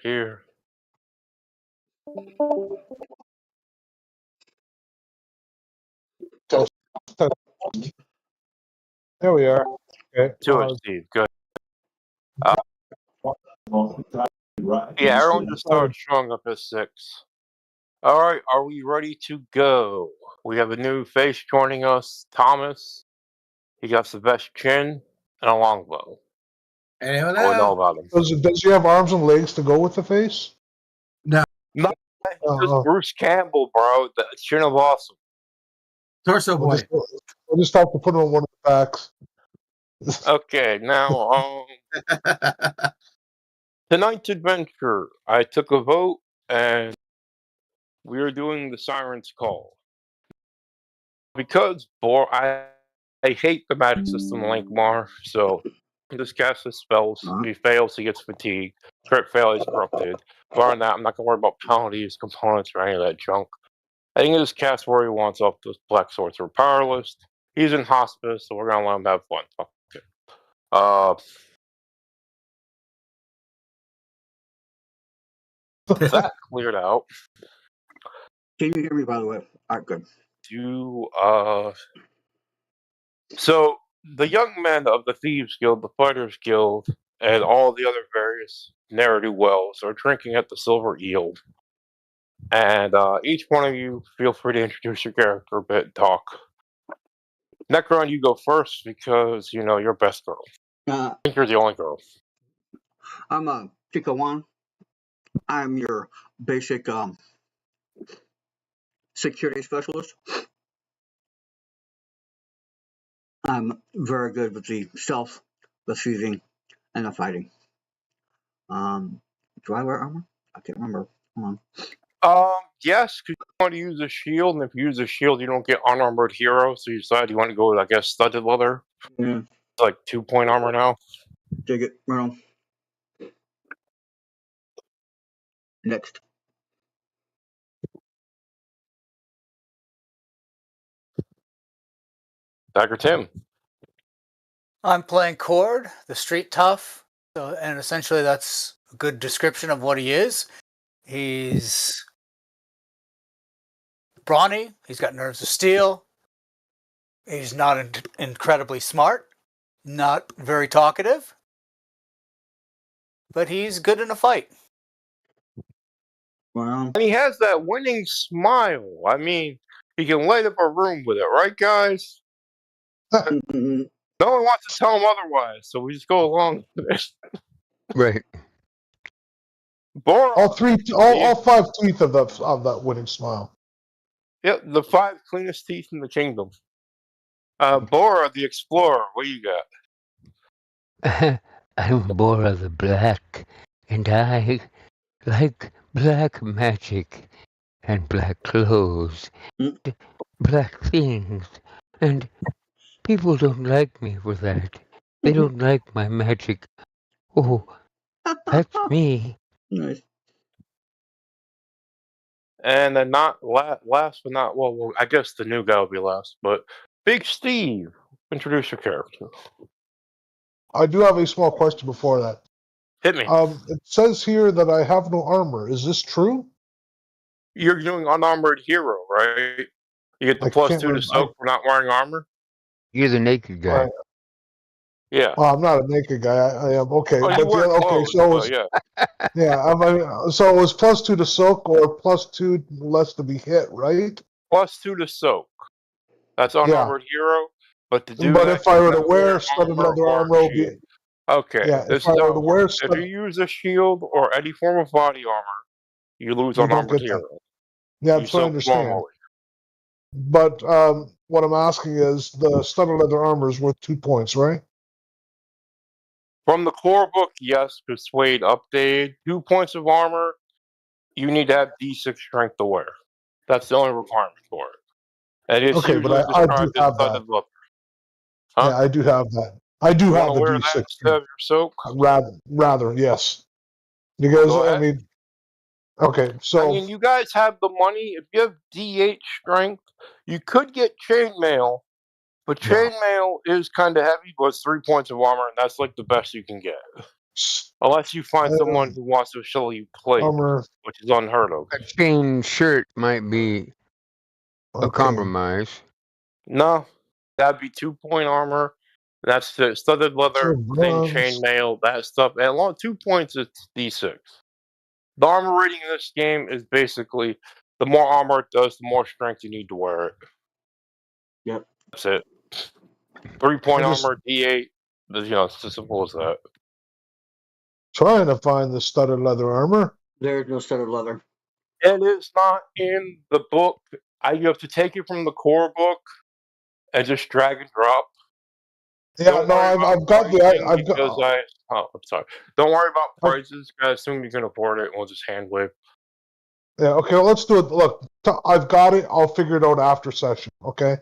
here. There we are. Okay. To it, Steve. Good. Yeah, everyone just started showing up at 6. All right, are we ready to go? We have a new face joining us, Thomas. He got the best chin and a longbow. Anyone I would know else? about him. Does he have arms and legs to go with the face? No. No, just Bruce Campbell, bro. The chin of awesome. Torso boy. We'll just have to put him on one of the backs. Okay, now, tonight's adventure, I took a vote, and we are doing the Siren's Call. Because I hate the magic system in Lankhmar, so just cast his spells. If he fails, he gets fatigued. Crit fail, he's corrupted. Bar on that, I'm not going to worry about penalties, components, or any of that junk. I think he just cast where he wants off the Black Sorcerer Powerless. He's in hospice, so we're going to let him have fun. Okay. That cleared out. Can you hear me, by the way? All right, good. So, the young men of the Thieves Guild, the Fighters Guild, and all the other various ne'er-do-wells are drinking at the Silver Eel. And each one of you, feel free to introduce your character a bit and talk. Necron, you go first because, you're best girl. I think you're the only girl. I'm Chica Wan. I'm your basic security specialist. I'm very good with the stealth, the shooting, and the fighting. Do I wear armor? I can't remember. Hold on. Yes, because you want to use a shield, and if you use a shield, you don't get unarmored hero, so you decide you want to go with, I guess, studded leather. Yeah. It's like 2-point armor now. Dig it. Right on. Next. Dagger Tim. I'm playing Cord, the street tough, and essentially that's a good description of what he is. He's brawny, he's got nerves of steel, he's not incredibly smart, not very talkative, but he's good in a fight. Wow. And he has that winning smile. I mean, he can light up a room with it, right, guys? No one wants to tell him otherwise, so we just go along with it. Right. Bora. All 5 teeth of that winning smile. Yep, the 5 cleanest teeth in the kingdom. Bora the Explorer, what do you got? I'm Bora the Black, and I like black magic and black clothes, black things, and people don't like me for that. They don't like my magic. Oh, that's me. Nice. And then not last but not, well, I guess the new guy will be last, but Big Steve, introduce your character. I do have a small question before that. Hit me. It says here that I have no armor. Is this true? You're doing unarmored hero, right? You get the +2 to soak for not wearing armor? You're the naked guy. Right. Yeah. Well, I'm not a naked guy. I am okay. Oh, but so it was +2 to soak or +2 less to be hit, right? +2 to soak. That's unarmored hero. But to do if I were to wear studded leather armor, okay. Yeah, if I were to wear if you use a shield or any form of body armor, you lose unarmored hero. Yeah, that's what I understand. Normally. But what I'm asking is the studded leather armor is worth 2 points, right? From the core book, yes, because SWADE updated 2 points of armor. You need to have D6 strength to wear. That's the only requirement for it. And it's okay, but I do have that. Huh? Yeah, I do have that. I do have the D6 instead of your soak. Rather, yes. Because I mean, okay, so I mean, you guys have the money. If you have D8 strength, you could get chainmail. But chainmail is kind of heavy, but it's 3 points of armor, and that's like the best you can get. Unless you find someone uh, who wants to show you plate, armor. which is unheard of. A chain shirt might be a Okay. compromise. No, that'd be 2-point armor. That's the studded leather, So thin bronze. chainmail, that stuff. And along 2 points, it's D6. The armor rating in this game is basically the more armor it does, the more strength you need to wear it. Yep. That's it. 3-point I just armor, D8. It's as simple as that. trying to find the studded leather armor. There's no studded leather. It is not in the book. You have to take it from the core book and just drag and drop. Yeah, Don't no, worry about I've got the pricing I've because got I'm sorry. Don't worry about I've, prices. I assume you can afford it. And we'll just hand wave. yeah. Okay, well, let's do it. Look, I've got it. I'll figure it out after session. Okay.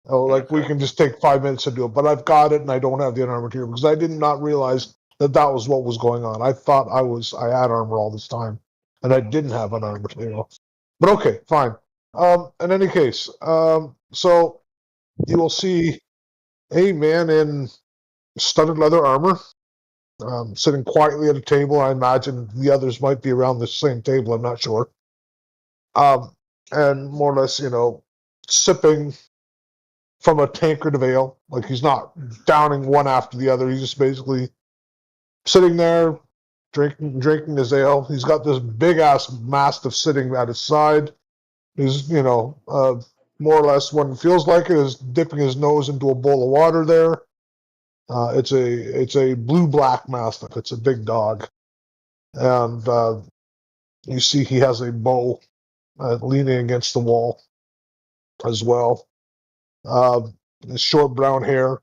Oh, like we Okay. can just take 5 minutes to do it, but I've got it, and I don't have the armor here because I did not realize that that was what was going on. I thought I had armor all this time, and I didn't have an armor here. But okay, fine. In any case, so you will see a man in studded leather armor, sitting quietly at a table. I imagine the others might be around the same table. I'm not sure. And more or less, sipping from a tankard of ale. Like he's not downing one after the other. He's just basically sitting there drinking his ale. He's got this big ass mastiff sitting at his side. He's more or less when it feels like it is dipping his nose into a bowl of water there. It's a blue black mastiff. It's a big dog, and you see he has a bow leaning against the wall as well. His short brown hair,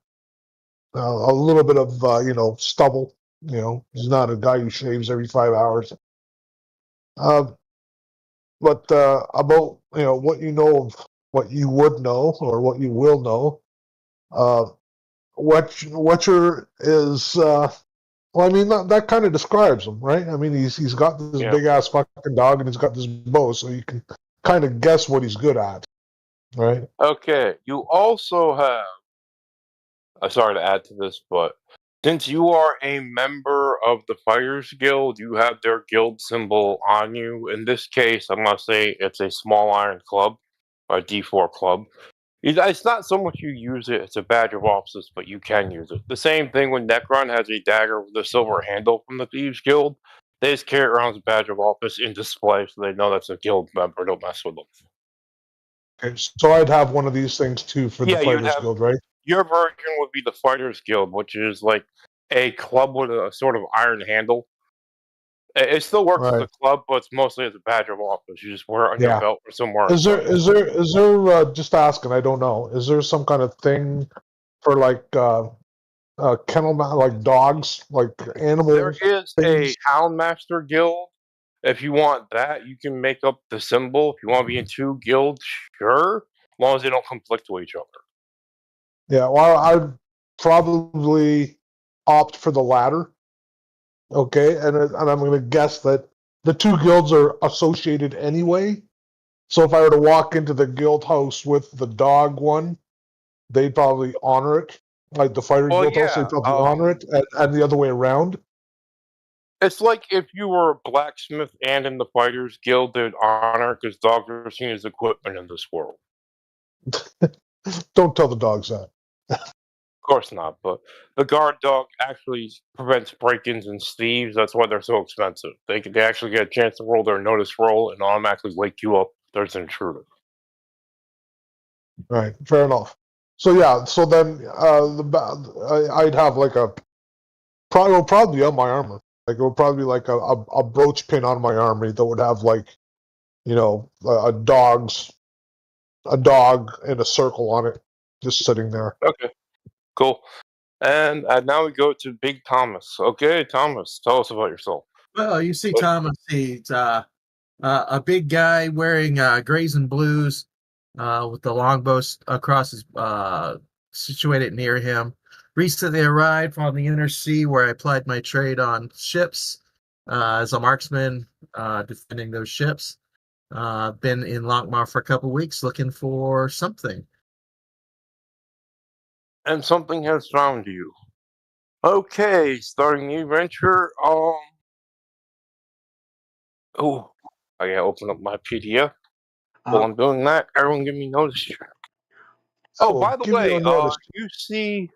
a little bit of stubble. He's not a guy who shaves every 5 hours. But about what you know of what you would know or what you will know, Wetcher is. Well, I mean that kind of describes him, right? I mean he's got this Yeah. big ass fucking dog and he's got this bow, so you can kind of guess what he's good at, right? Okay. You also have. Sorry to add to this, but since you are a member of the Fighters Guild, you have their guild symbol on you. In this case, I'm gonna say it's a small iron club, or a D4 club. It's not so much you use it; it's a badge of office, but you can use it. The same thing when Necron has a dagger with a silver handle from the Thieves Guild. They just carry it around as a badge of office in display, so they know that's a guild member. Don't mess with them. Okay, so I'd have one of these things too for the Yeah, you'd Fighters have Guild, right? your version would be the Fighters Guild, which is like a club with a sort of iron handle. It still works as Right. a club, but it's mostly as a badge of office. You just wear it on your Yeah. belt or somewhere Is there inside. is there just asking? I don't know. Is there some kind of thing for like kennel like dogs, like There animal is a things? Houndmaster Guild. If you want that, you can make up the symbol. If you want to be in 2 guilds, sure, as long as they don't conflict with each other. Yeah, well, I'd probably opt for the latter. Okay, and I'm going to guess that the 2 guilds are associated anyway. So if I were to walk into the guild house with the dog one, they'd probably honor it. Like the fighter Well, guild house, they'd yeah, probably honor it, and the other way around. it's like if you were a blacksmith and in the Fighters Guild, they'd honor because dogs are seen as equipment in this world. Don't tell the dogs that. Of course not, but the guard dog actually prevents break-ins and thieves. That's why they're so expensive. They actually get a chance to roll their notice roll and automatically wake you up if there's an intruder. Right, fair enough. So yeah, so then I'd have like probably on my armor. Like it would probably be like a brooch pin on my armor that would have like a dog in a circle on it, just sitting there. Okay, cool. And now we go to Big Thomas. Okay, Thomas, tell us about yourself. Well, you see What? Thomas, he's a big guy wearing grays and blues with the longbow across his situated near him. Recently arrived from the inner sea where I plied my trade on ships as a marksman defending those ships. Been in Lankhmar for a couple weeks looking for something. And something has found you. Okay, starting the adventure. Oh, I gotta open up my PDF. While Uh, I'm doing that, everyone give me notice check. I Oh, will by the give you way, a notice. you see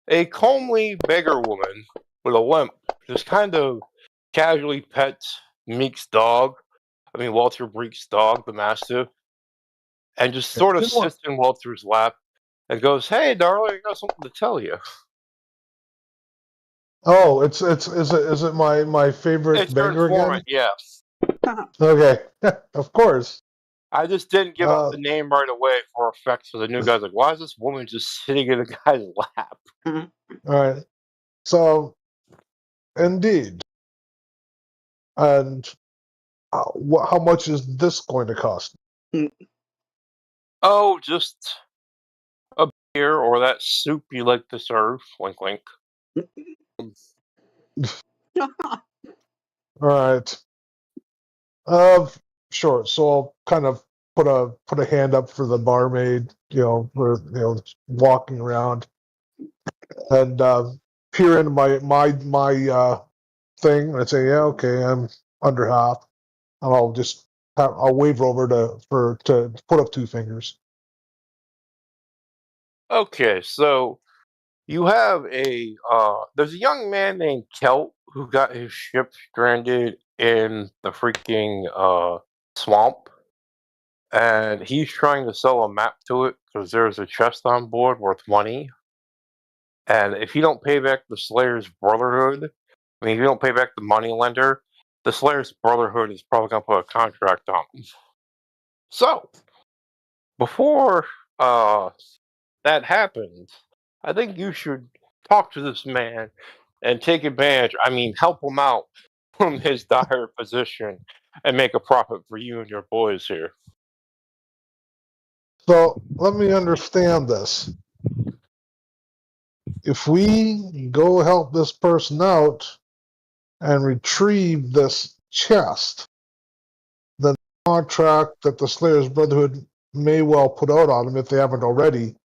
a comely beggar woman with a limp just kind of casually pets Meek's dog. I mean, Walter Breek's dog, the Mastiff, and just sort of Good one. sits in Walter's lap and goes, "Hey, darling, I got something to tell you." Oh, is it my favorite It's your beggar again? informant, yes. Okay, of course. I just didn't give out Uh, the name right away for effect, so the new guy's like, "Why is this woman just sitting in the guy's lap?" all right. So indeed, and how much is this going to cost? Oh, just a beer or that soup you like to serve. Wink, wink. All right. Uh, sure. So I'll kind of put a hand up for the barmaid, for walking around and peer into my thing and say, yeah, okay, I'm under half, and I'll wave over to put up two fingers. Okay, so you have there's a young man named Kelt who got his ship stranded in the freaking swamp, and he's trying to sell a map to it because there's a chest on board worth money. And if you don't pay back the Slayer's Brotherhood, I mean, if you don't pay back the money lender, the Slayer's Brotherhood is probably going to put a contract on him. So, before that happens, I think you should talk to this man and take advantage, I mean, help him out from his dire position and make a profit for you and your boys here. So let me understand this. If we go help this person out and retrieve this chest, then the contract that the Slayers Brotherhood may well put out on him, if they haven't already,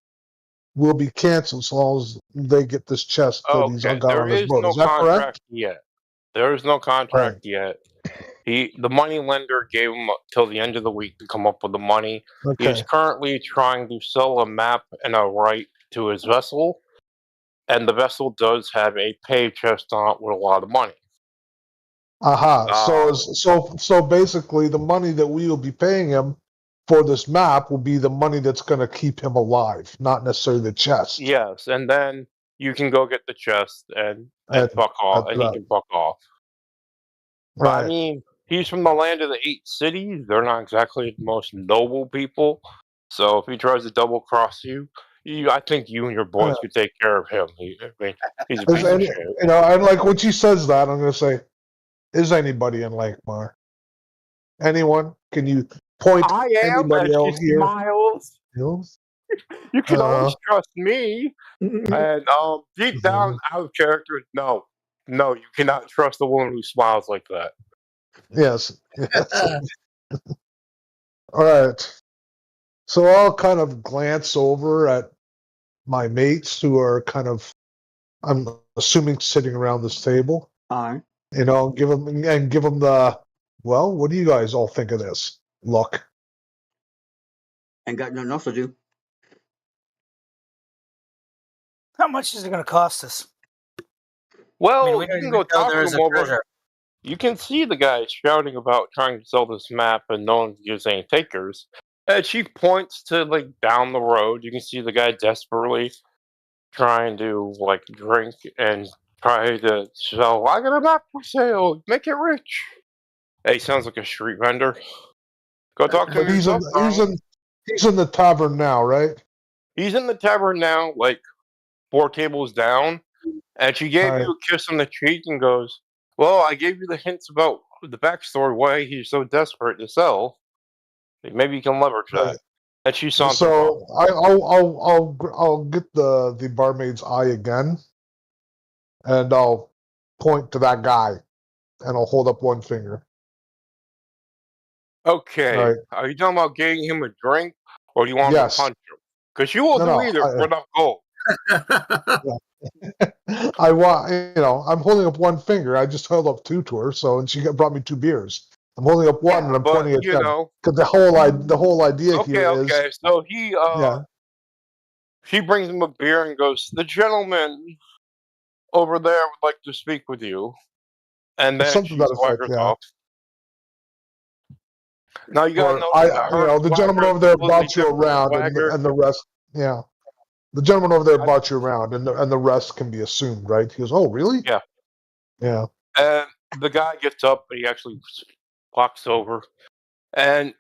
will be canceled so long as they get this chest that he's Okay, got there on his is boat. no Is that contract correct? yet. There is no All right. contract yet. The money lender gave him till the end of the week to come up with the money. He is Okay. currently trying to sell a map and a right to his vessel, and the vessel does have a pay chest on it with a lot of money. Aha. Uh, So basically, the money that we will be paying him for this map will be the money that's going to keep him alive, not necessarily the chest. yes, and then you can go get the chest and And fuck off, that's and he right. can fuck off. But I Right. mean, he's from the land of the 8 cities. They're not exactly the most noble people. So if he tries to double cross you, I think you and your Yeah. boys could take care of him. I mean, he's a Is piece of any, shit. and like when she says that, I'm going to say, is anybody in Lankhmar? Anyone? Can you point I am, anybody and she out here? smiles. No? You can always trust me. And deep down, out of character, no, no, you cannot trust a woman who smiles like that. Yes. Yes. All right. So I'll kind of glance over at my mates who are kind of, I'm assuming, sitting around this table. All right. Give them the, well, what do you guys all think of this? Look. And got nothing else to do. How much is it going to cost us? I Well, mean, we you don't can even go know talk there to is him a over. treasure. You can see the guy shouting about trying to sell this map and no one gives any takers. And she points to like down the road. You can see the guy desperately trying to like drink and try to sell. I got a map for sale. Make it rich. Hey, sounds like a street vendor. Go talk to But him yourself, darling. he's in the tavern now, right? He's in the tavern now, like 4 tables down, and she All gave right. you a kiss on the cheek and goes, "Well, I gave you the hints about the backstory why he's so desperate to sell. Maybe you can leverage All that." right. And she saunters off. So I'll get the barmaid's eye again, and I'll point to that guy, and I'll hold up one finger. All Okay, right. are you talking about getting him a drink, or do you want him to Yes. punch him? Because you will No, do no. either for enough gold. I'm holding up one finger. I just held up two to her, and she brought me 2 beers. I'm holding up one and I'm but pointing at them because the whole idea here is okay. So yeah, she brings him a beer and goes, "The gentleman over there would like to speak with you," and then something to she that effect. swaggers Yeah, off. Now you gotta or know that her the gentleman swagger is over there completely brought you different around, swagger. and the rest. Yeah, the gentleman over there I, brought you around, and the rest can be assumed, right? He goes, "Oh, really?" yeah, Yeah. and the guy gets up, but he actually walks over, and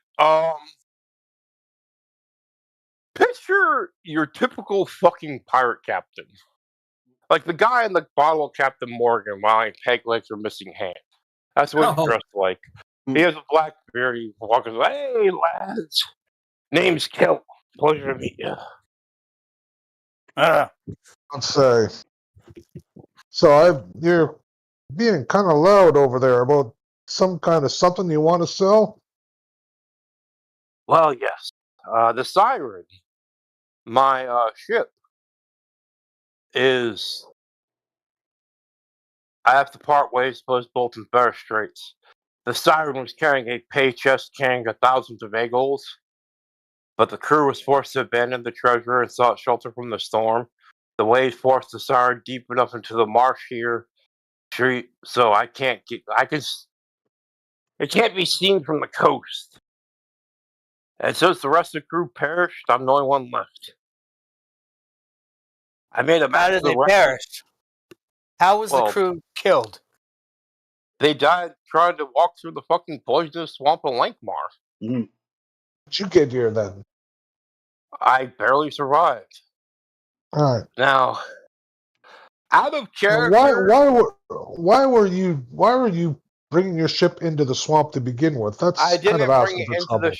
picture your typical fucking pirate captain. Like the guy in the bottle of Captain Morgan wearing peg legs or missing hand. That's what he's Oh, dressed like. He has a black beard. He walks like, "Hey, lads. Name's Kelp. Pleasure to meet you." Let's say. So you're being kind of loud over there about some kind of something you want to sell. Well, yes. The Siren, my ship, is. I have to part ways post Bolton Bear Straits. The Siren was carrying a pay chest carrying thousands of egg holes, but the crew was forced to abandon the treasure and sought shelter from the storm. The waves forced the Siren deep enough into the marsh here, so I can't get. It can't be seen from the coast. And since the rest of the crew perished, I'm the only one left. I made a How map did of the they wreck. perish? How was the Well, crew killed? they died trying to walk through the fucking poisonous swamp of Lankhmar. Mm. Did you get here then? I barely survived. All right. Now, out of Now, character, why were you bringing your ship into the swamp to begin with? I That's kind of didn't bring asking it for into the. trouble.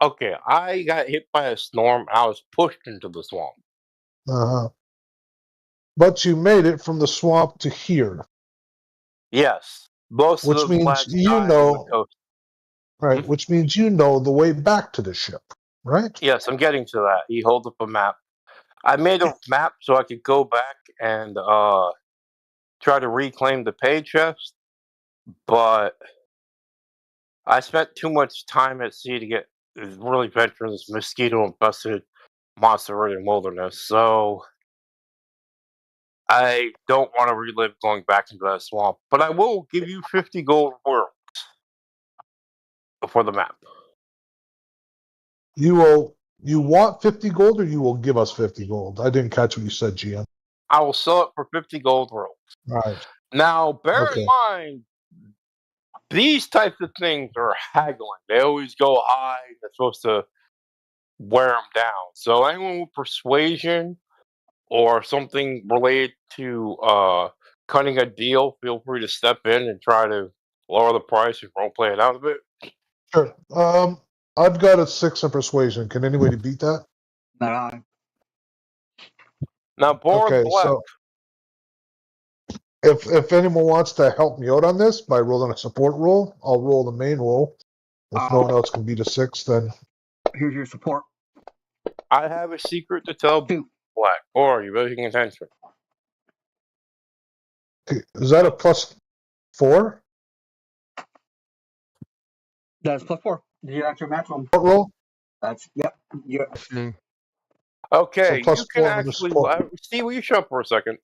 Okay, I got hit by a storm. I was pushed into the swamp. Uh-huh. But you made it from the swamp to here, Yes, most of which the means lads died on the coast. Hmm? right? Which means you know the way back to the ship, right? Yes, I'm getting to that. He holds up a map. I made a map so I could go back and try to reclaim the pay chest, but I spent too much time at sea to get really venture in this mosquito-infested monster-ridden wilderness. So I don't want to relive going back into that swamp. But I will give you 50 gold world for the map. You want 50 gold, or you will give us 50 gold? I didn't catch what you said, GM. I will sell it for 50 gold world. All right. Now, bear in Okay. mind, these types of things are haggling. They always go high. They're supposed to wear them down. So anyone with persuasion or something related to cutting a deal, feel free to step in and try to lower the price and role play it out a bit. Sure. I've got a 6 in persuasion. Can anybody beat that? Not on. Now, Boris Okay, Black, so if anyone wants to help me out on this by rolling a support roll, I'll roll the main roll. If no one else can beat a 6, then Here's your support. I have a secret to tell 2. Black. Or are you really paying attention? okay, is that a +4 That's +4. That's your maximum. support roll? That's, yep. Yep. Listening. Okay, So you can +4 on the actually. support. Steve, will you shut up for a second?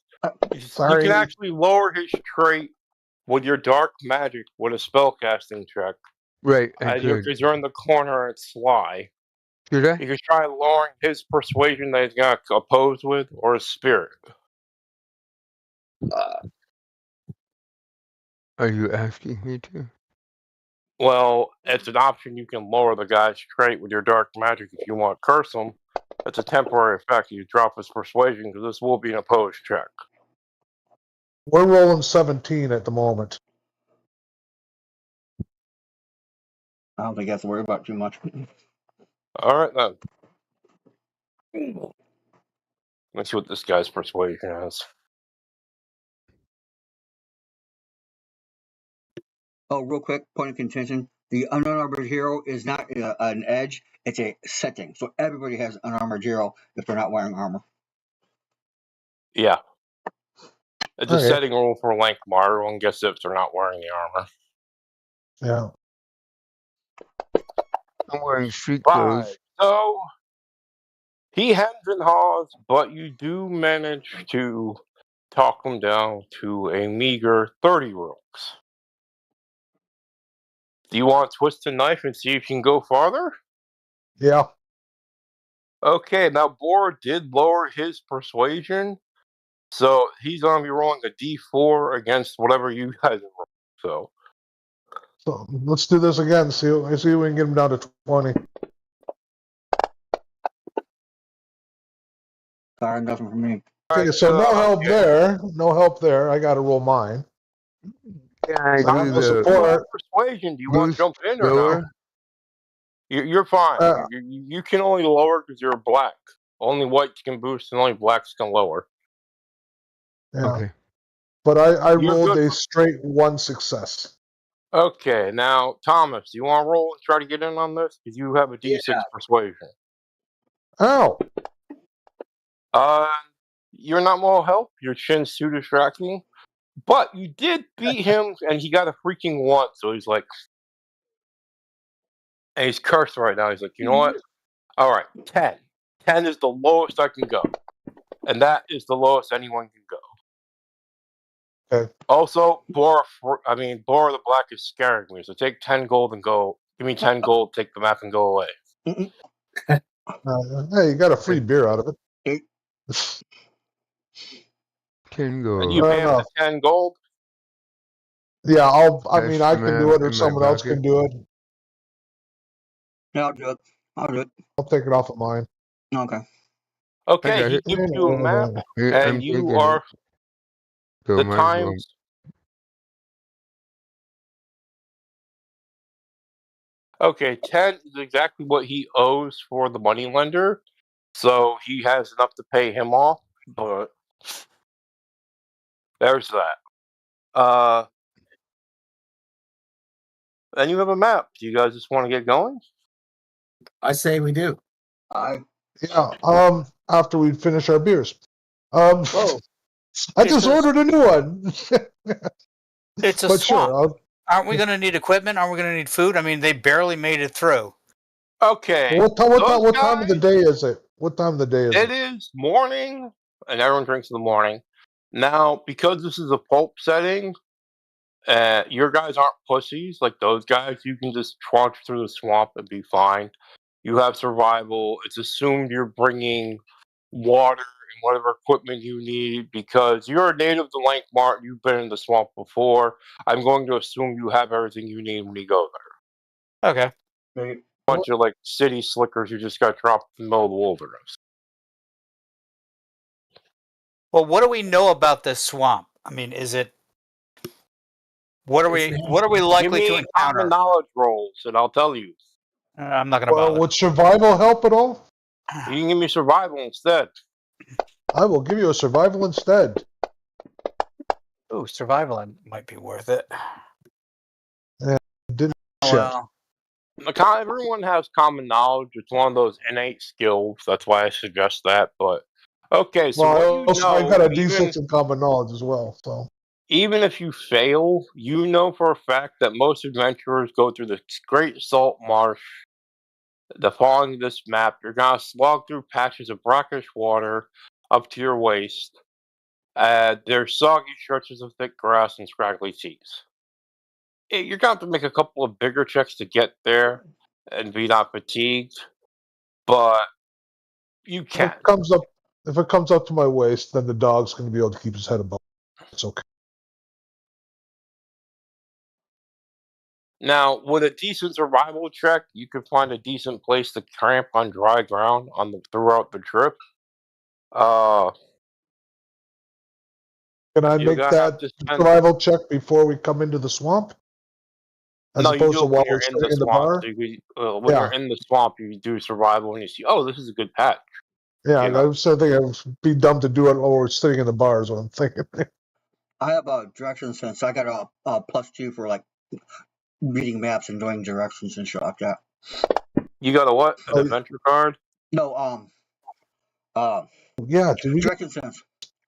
You Sorry. can actually lower his trait with your dark magic with a spellcasting check. Right, I could. Because you're in the corner at Sly. Should I? You can try lowering his persuasion that he's got opposed with, or his spirit. Are you asking me to? Well, it's an option. You can lower the guy's trait with your dark magic if you want to curse him. It's a temporary effect. You drop his persuasion because this will be an opposed check. We're rolling 17 at the moment. I don't think you have to worry about too much. All right then. Let's see what this guy's persuasion is. Oh, real quick, point of contention. The unarmored hero is not an edge, it's a setting. So everybody has unarmored hero if they're not wearing armor. Yeah. It's a Okay. setting rule for Lankhmar. Everyone gets it if they're not wearing the armor. Yeah. I'm wearing street Right. clothes. So he hems and haws, but you do manage to talk him down to a meager 30 rooks. Do you want to twist the knife and see if you can go farther? Yeah. Okay, now Boar did lower his persuasion, so he's going to be rolling a d4 against whatever you guys roll. So let's do this again. See if we can get him down to 20. Sorry, nothing for me. Okay, Alright, so no help okay. there. No help there. I got to roll mine. Can I I got do no You the support. roll persuasion. Do you want to boost jump in or no? lower? You're fine. Uh, You can only lower because you're black. Only whites can boost and only blacks can lower. Yeah. Okay. But I You're rolled good a for- straight 1 success. Okay, now Thomas, you want to roll and try to get in on this? Because you have a d6 persuasion. Ow! You're not more help. Your chin's too distracting. But you did beat him, and he got a freaking 1. So he's like, and he's cursed right now. He's like, you know what? All right, 10. 10 is the lowest I can go, and that is the lowest anyone can go. Okay. Also, Bora the Black is scaring me. So take 10 gold and go. Give me 10 gold. Take the map and go away. Hey, you got a free beer out of it. 10 And gold. you Fair pay him the enough. 10 gold. Yeah, I That's mean, the I can do map it, or in my someone else pocket. can do it. Yeah, I'll do it. I'll do it. I'll take it off of mine. Okay. Okay, got he it. gives you a map, Here, I'm and you taking are it. So the might as well. times. Okay, 10 is exactly what he owes for the moneylender, so he has enough to pay him off. But there's that. And you have a map. Do you guys just want to get going? I say we do. Yeah. After we finish our beers. Whoa. I just It's a- ordered a new one. It's a But swamp. sure. Aren't we going to need equipment? Aren't we going to need food? I mean, they barely made it through. Okay. What time of the day is it? What time of the day is It it? is morning, and everyone drinks in the morning. Now, because this is a pulp setting, your guys aren't pussies like those guys. You can just trudge through the swamp and be fine. You have survival. It's assumed you're bringing water and whatever equipment you need because you're a native to Lankhmar. You've been in the swamp before. I'm going to assume you have everything you need when you go there. Okay. Bunch of like city slickers who just got dropped in the middle of the wilderness. Well, what do we know about this swamp? I mean, is it? What are we Give likely to me common encounter? knowledge rolls, and I'll tell you. I'm not going to Well, bother. would survival help at all? You can give me survival instead. I will give you a survival instead. Ooh, survival might be worth it. Didn't shit. Well, Everyone has common knowledge. It's one of those innate skills. That's why I suggest that. But okay, so Well, what you know, I got a D6 in common knowledge as well. So even if you fail, you know for a fact that most adventurers go through the Great Salt Marsh. Following this map, you're gonna slog through patches of brackish water up to your waist. There's soggy stretches of thick grass and scraggly trees. You're gonna have to make a couple of bigger checks to get there and be not fatigued, but you if can. if it comes up to my waist, then the dog's going to be able to keep his head above. It's okay. Now, with a decent survival check, you could find a decent place to camp on dry ground throughout the trip. Can I You're make gonna have that to spend. survival check before we come into the swamp? As No, you opposed do to it when while you're we're in the sitting in the swamp. bar? So when you're in the swamp, you do survival and you see, oh, this is a good patch. Yeah, You know. I was thinking it would be dumb to do it while we're sitting in the bar is what I'm thinking. I have a direction sense. So I got a +2 for like reading maps and doing directions and shit like that. You got a what? An adventure card? No, Yeah, did we direction sense.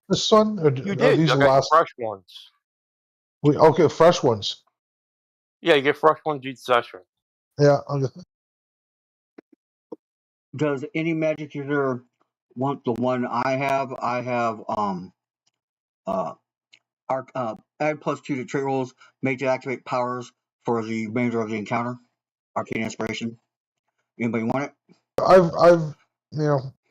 this one? Or You are did. these I the got you last? fresh ones. Okay, fresh ones. Yeah, you get fresh ones each session. Yeah. Does any magic user want the one I have? I have add +2 to trait rolls, made to activate powers for the remainder of the encounter. Arcane inspiration. Anybody want it?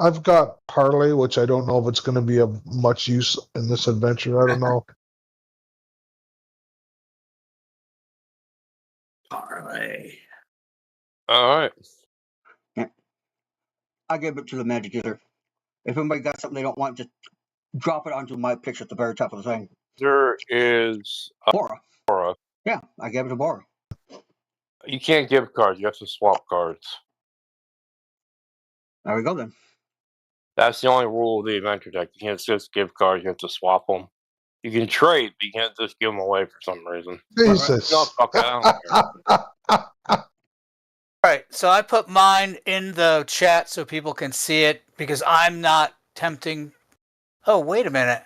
I've got parlay, which I don't know if it's going to be of much use in this adventure. I don't know. Parlay. All right. Yeah. I give it to the magic user. If anybody got something they don't want, just drop it onto my picture at the very top of the thing. There is Bora. Bora. Yeah, I gave it to Bora. You can't give cards. You have to swap cards. There we go then. That's the only rule of the adventure deck. You can't just give cards. You have to swap them. You can trade, but you can't just give them away for some reason. Jesus. No, fuck it. I don't care. All right, so I put mine in the chat so people can see it because I'm not tempting. Oh, wait a minute.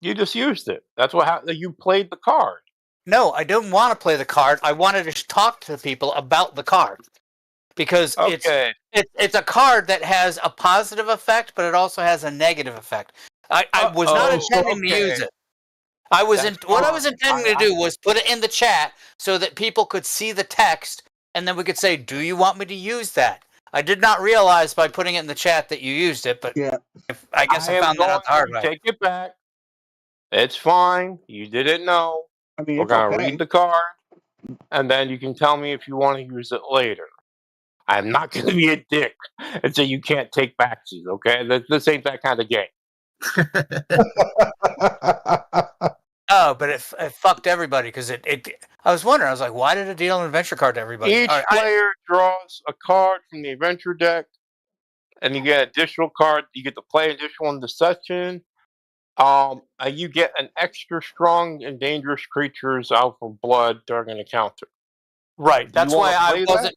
You just used it. That's what happened. You played the card. No, I didn't want to play the card. I wanted to talk to people about the card because Okay. it's a card that has a positive effect, but it also has a negative effect. I was not intending to use it. What I was intending to do was put it in the chat so that people could see the text, and then we could say, "Do you want me to use that?" I did not realize by putting it in the chat that you used it, but yeah, I guess I found that out the hard way. Take it back. It's fine. You didn't know. I mean, We're it's gonna okay. read the card, and then you can tell me if you want to use it later. I'm not gonna be a dick and say you can't take backsies. Okay, this ain't that kind of game. Oh, but it fucked everybody because I was wondering. I was like, why did it deal an adventure card to everybody? Each player draws a card from the adventure deck, and you get an additional card. You get to play an additional in the session. You get an extra strong and dangerous creatures out for blood during an encounter. Right. That's why I wasn't. That?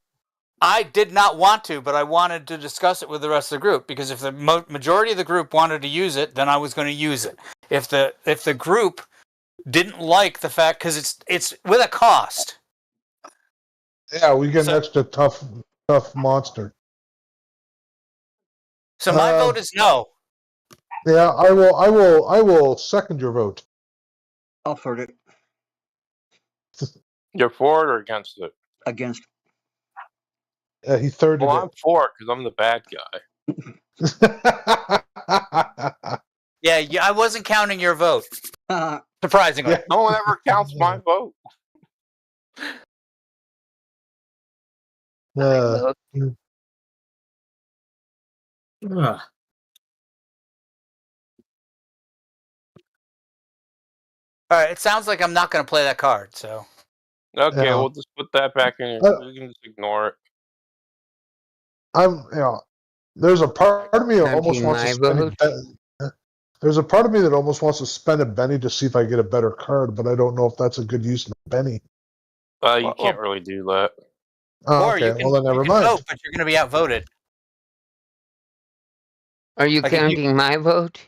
I did not want to, but I wanted to discuss it with the rest of the group because if the majority of the group wanted to use it, then I was going to use it. If the group didn't like the fact because it's with a cost. Yeah, we get an extra tough monster. So my vote is no. Yeah, I will second your vote. I'll third it. You're for it or against it? Against. He thirded I'm for it because I'm the bad guy. Yeah, I wasn't counting your vote. Surprisingly. Yeah. No one ever counts my vote. All right, it sounds like I'm not going to play that card, so. Okay, Yeah. we'll just put that back in. We can just ignore it. There's a part of me that almost Counting wants to my spend vote? There's a part of me that almost wants to spend a Benny to see if I get a better card, but I don't know if that's a good use of a Benny. You can't really do that. Oh, Or okay, you can, well then never mind. vote, but you're going to be outvoted. Are you counting my vote?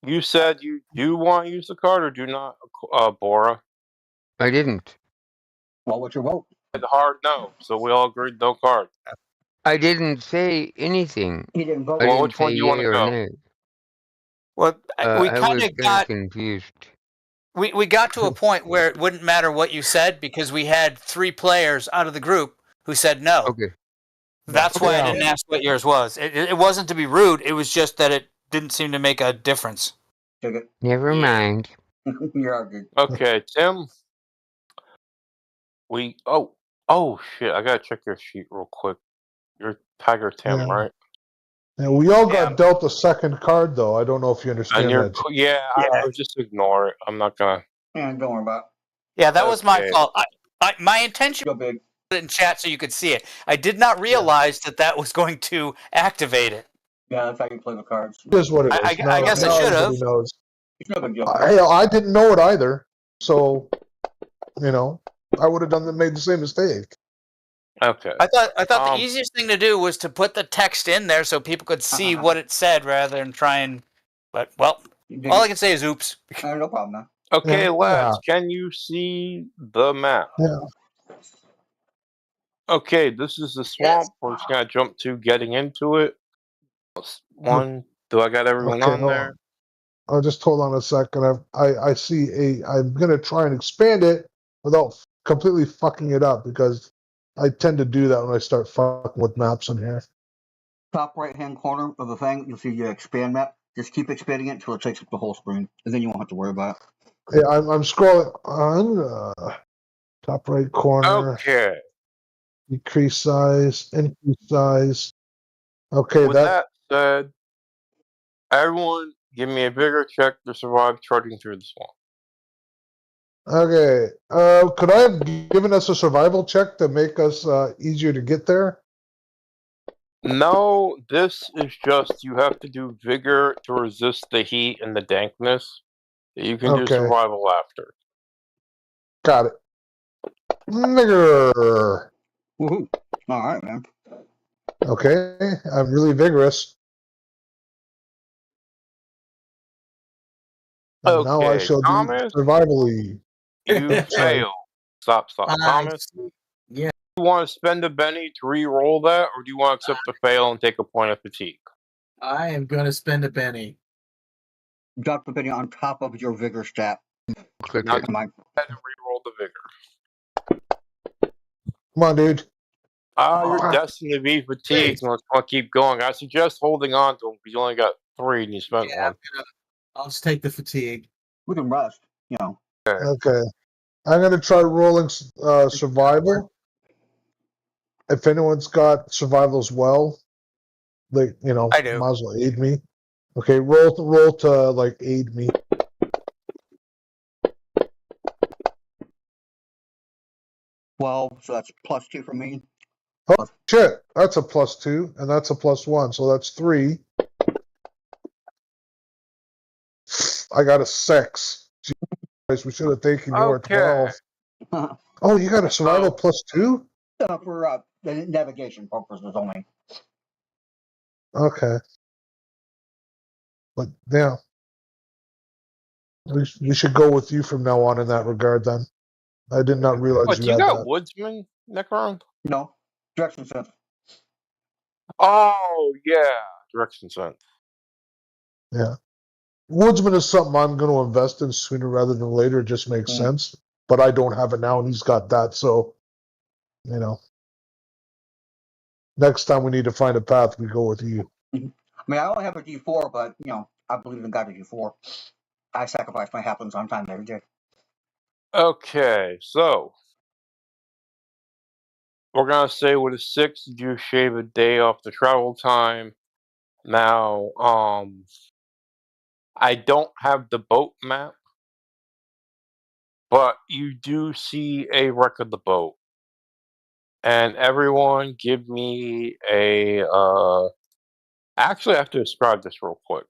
You said you do want to use the card or do not, Bora? I didn't. Well, what's your vote? Hard no, so we all agreed no card. I didn't say anything. He didn't vote. I Well, didn't which one say do you want yay to or go? nay. Well, we I kind was of got confused. we got to a point where it wouldn't matter what you said because we had 3 players out of the group who said no. Okay. That's why I didn't ask what yours was. It wasn't to be rude. It was just that it didn't seem to make a difference. Never mind. You're all good. Okay, Tim. Oh shit! I gotta check your sheet real quick. You're Tiger Tim, right? Yeah, we all got dealt a second card, though. I don't know if you understand that. I would just ignore it. I'm not gonna. Yeah, don't worry about it. Yeah, that was my fault. My intention Go big. was to put it in chat so you could see it. I did not realize that was going to activate it. Yeah, that's how you play the cards. It is what it is. I guess I should have. It's no big deal. I didn't know it either, so I would have made the same mistake. Okay. I thought the easiest thing to do was to put the text in there so people could see what it said rather than try and. But All I can say is oops. No problem, man. Okay, Yeah, lads, can you see the map? Yeah. Okay, this is the swamp. We're just gonna jump to getting into it. One, do I got everyone Okay, on hold there? on. I'll just hold on a second. I see I'm gonna try and expand it without completely fucking it up because I tend to do that when I start fucking with maps in here. Top right hand corner of the thing, you'll see your expand map. Just keep expanding it until it takes up the whole screen, and then you won't have to worry about it. Yeah, I'm scrolling on top right corner. Okay. Decrease size, increase size. Okay, With that said, everyone give me a bigger check to survive trudging through the swamp. Okay. Could I have given us a survival check to make us easier to get there? No, this is just you have to do vigor to resist the heat and the dankness. You can do Okay. survival after. Got it. Nigger. Woohoo! All right, man. Okay, I'm really vigorous. And now I Okay, shall do Thomas, survivally. you Sorry. fail. Stop. Thomas, Yeah. do you want to spend a penny to re-roll that, or do you want to accept the fail and take a point of fatigue? I am going to spend a penny. Drop the penny on top of your vigor stat. Click Now it. go ahead and re-roll the vigor. Come on, dude. You're destined to be fatigued. Great. Let's keep going. I suggest holding on to them because you only got 3 and you spent Yeah, one. I'll just take the fatigue. We can rest, you know. Okay. I'm going to try rolling survival. If anyone's got survival as well, like, I do. might as well aid me. Okay, roll to like aid me. Well, so that's +2 for me. Oh shit! That's a +2, and that's a +1, so that's 3. I got a 6. Jeez, we should have taken your 12. Oh, you got a survival +2? For the navigation purposes only. Okay. But yeah, we should go with you from now on in that regard. Then I did not realize What, you do you had got that. woodsman, Necron? No. Direction sense. Oh, yeah. Direction sense. Yeah, Woodsman is something I'm going to invest in sooner rather than later. It just makes sense. But I don't have it now, and he's got that. So, next time we need to find a path, we go with you. I mean, I only have a D4, but I believe in God a D4. I sacrifice my happens on time every day. Okay, so we're gonna say with a 6, you shave a day off the travel time. Now, I don't have the boat map, but you do see a wreck of the boat. And everyone give me a actually I have to describe this real quick.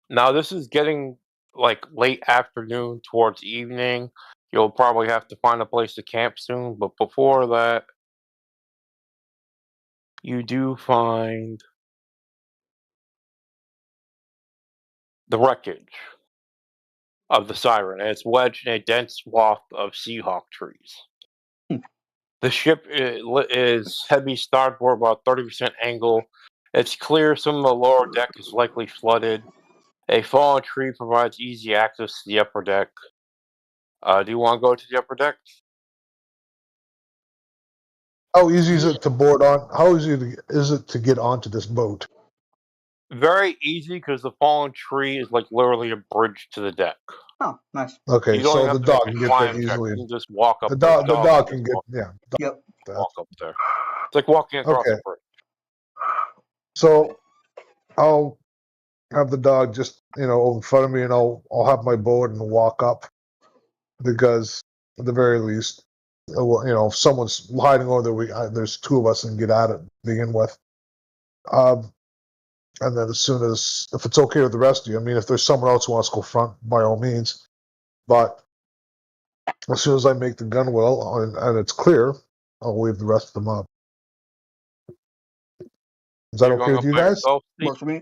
Now this is getting like late afternoon towards evening. You'll probably have to find a place to camp soon, but before that you do find the wreckage of the Siren, and it's wedged in a dense swath of Seahawk trees. The ship is heavy starboard, about 30% angle. It's clear some of the lower deck is likely flooded. A fallen tree provides easy access to the upper deck. Do you want to go to the upper deck? How easy is it to board on? How easy is it to get onto this boat? Very easy because the fallen tree is like literally a bridge to the deck. Oh, nice. Okay, You don't so even the have to make dog a can get climb there check. easily. You can just walk up The there. dog can get, yeah. Yep. Walk up there. It's like walking across Okay. a bridge. So I'll have the dog just over in front of me, and I'll have my boat and walk up, because at the very least, if someone's hiding over there, there's 2 of us and get at it to begin with. And then if it's okay with the rest of you, I mean, if there's someone else who wants to go front, by all means. But as soon as I make the gunwale and it's clear, I'll wave the rest of them up. Is that You're okay going with up you by guys? yourself, Steve? Works for me.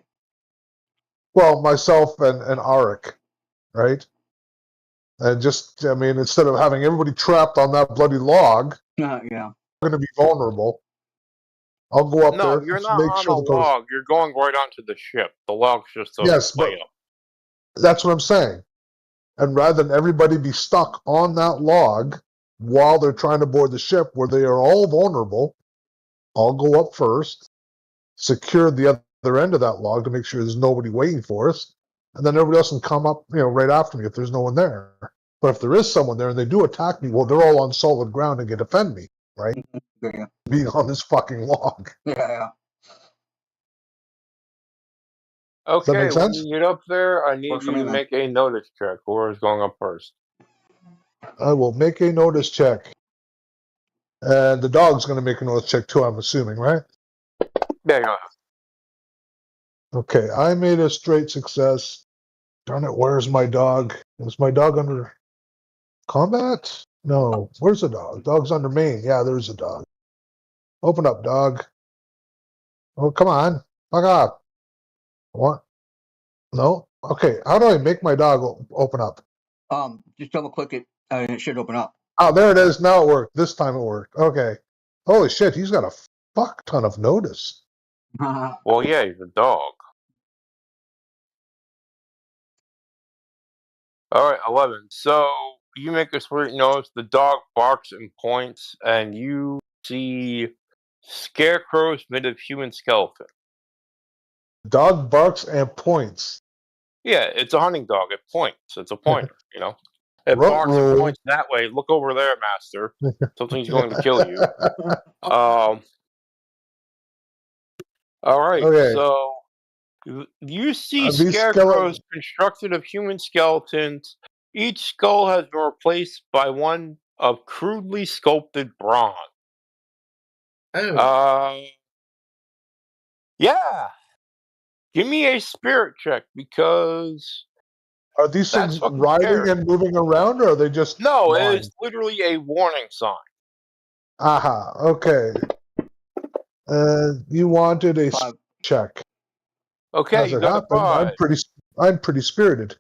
Well, myself and Arik, right? And just, I mean, instead of having everybody trapped on that bloody log, Yeah. going to be vulnerable. I'll go up No, there, you're not make on sure a the goes. log. You're going right onto the ship. The log's just a Yes, but way up. that's what I'm saying. And rather than everybody be stuck on that log while they're trying to board the ship, where they are all vulnerable, I'll go up first, secure the other end of that log to make sure there's nobody waiting for us, and then everybody else can come up, right after me if there's no one there. But if there is someone there and they do attack me, well, they're all on solid ground and can defend me, right? Yeah. Being on this fucking log. Yeah. Does that Okay, make when sense? you get up there, I need Works for you me, to man. make a notice check. Whoever's going up first. I will make a notice check. And the dog's going to make a notice check too, I'm assuming, right? There you go. Okay, I made a straight success. Darn it, where's my dog? Is my dog under combat? No. Where's the dog? Dog's under main. Yeah, there's a dog. Open up, dog. Oh, come on. Fuck off. What? No? Okay, how do I make my dog open up? Just double click it and it should open up. Oh, there it is. Now it worked. This time it worked. Okay. Holy shit, he's got a fuck ton of notice. Well, yeah, he's a dog. All right, 11. So you make a sweet notice. The dog barks and points, and you see scarecrows made of human skeleton. Dog barks and points. Yeah, it's a hunting dog. It points. It's a pointer, It barks and Ruh-roh. points that way. Look over there, master. Something's going to kill you. All right, Okay. so you see These scarecrows constructed of human skeletons. Each skull has been replaced by one of crudely sculpted bronze. Oh, Yeah. Give me a spirit check because Are these that's things fucking riding scary. and moving around, or are they just No, it blind? is literally a warning sign. Aha. Okay. You wanted a 5. check. Okay, As you it got a happened, 5. I'm pretty spirited.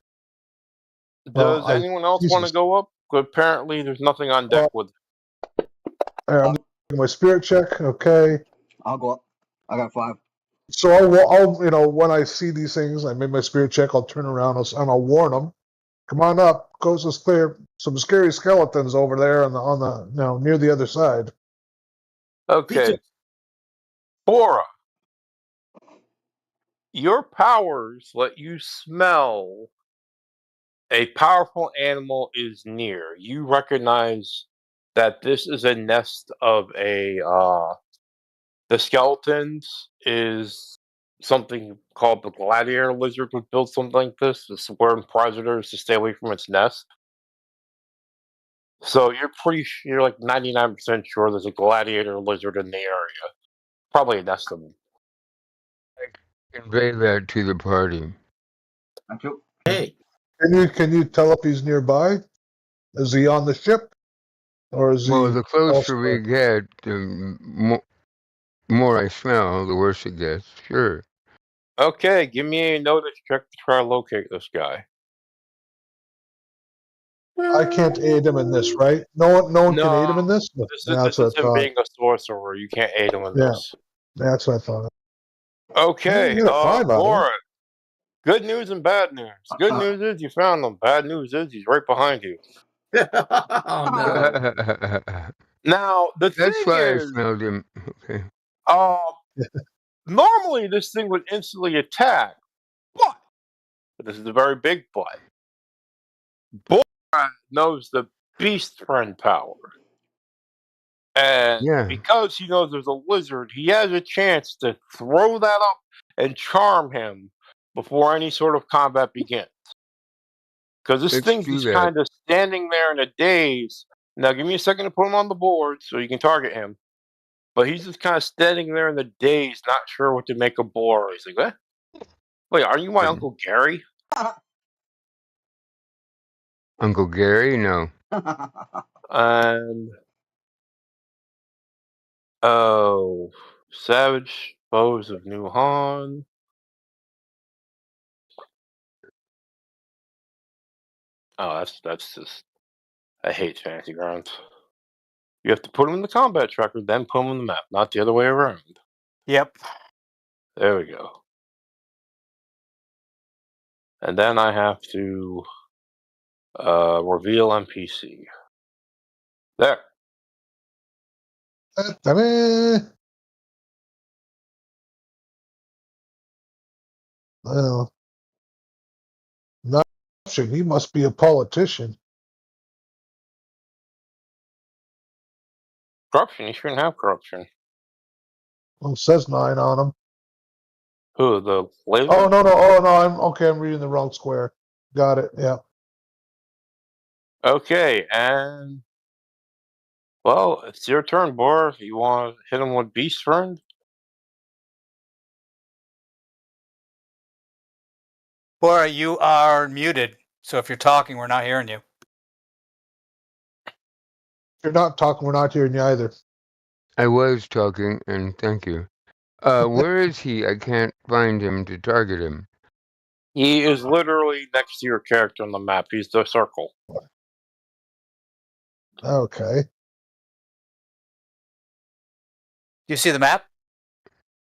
Does Well, anyone else want to Jesus. go up? Apparently, there's nothing on deck with. I'm doing my spirit check. Okay. I'll go up. I got 5. So I'll when I see these things, I make my spirit check. I'll turn around and I'll warn them. Come on up. Coast is clear. Some scary skeletons over there on the near the other side. Okay. Bora, your powers let you smell a powerful animal is near. You recognize that this is a nest of the skeletons is something called the gladiator lizard would build something like this. This is where predators to stay away from its nest. So you're like 99% sure there's a gladiator lizard in the area. Probably a nest of them. Convey that to the party. Thank you. hey. Can you tell if he's nearby? Is he on the ship, or is Well, he the closer elsewhere? we get, the more I smell, the worse it gets. Sure. Okay, give me a notice check to try to locate this guy. I can't aid him in this, right? No one can aid him in No, this. Yeah, this that's is what I him thought. being a sorcerer. You can't aid him in Yeah, this. that's what I thought. Okay, You get a 5 out of it. Warren. Good news and bad news. Good news is you found him. Bad news is he's right behind you. Oh no. Now the That's thing why I is, smelled him. Okay. normally this thing would instantly attack, but this is a very big but. Borat knows the beast friend power. And Yeah. because he knows there's a lizard, he has a chance to throw that up and charm him before any sort of combat begins. Because this Let's thing's do just that. kind of standing there in a daze. Now, give me a second to put him on the board so you can target him. But he's just kind of standing there in the daze, not sure what to make of Bora. He's like, what? Wait, are you my Uncle Gary? Uncle Gary? No. And oh, Savage Foes of New Han. Oh, that's just. I hate fantasy grounds. You have to put them in the combat tracker, then put them on the map, not the other way around. Yep. There we go. And then I have to reveal NPC. There. Ta-da! Well, not option. He must be a politician. Corruption. You shouldn't have corruption. Well, it says 9 on him. Who? The laser? Oh no! Oh no! I'm reading the wrong square. Got it. Yeah. Okay, and well, it's your turn, Bor. You want to hit him with Beast Friend? Bora, you are muted. So if you're talking, we're not hearing you. If you're not talking, we're not hearing you either. I was talking, and thank you. Where is he? I can't find him to target him. He is literally next to your character on the map. He's the circle. Okay. Do you see the map?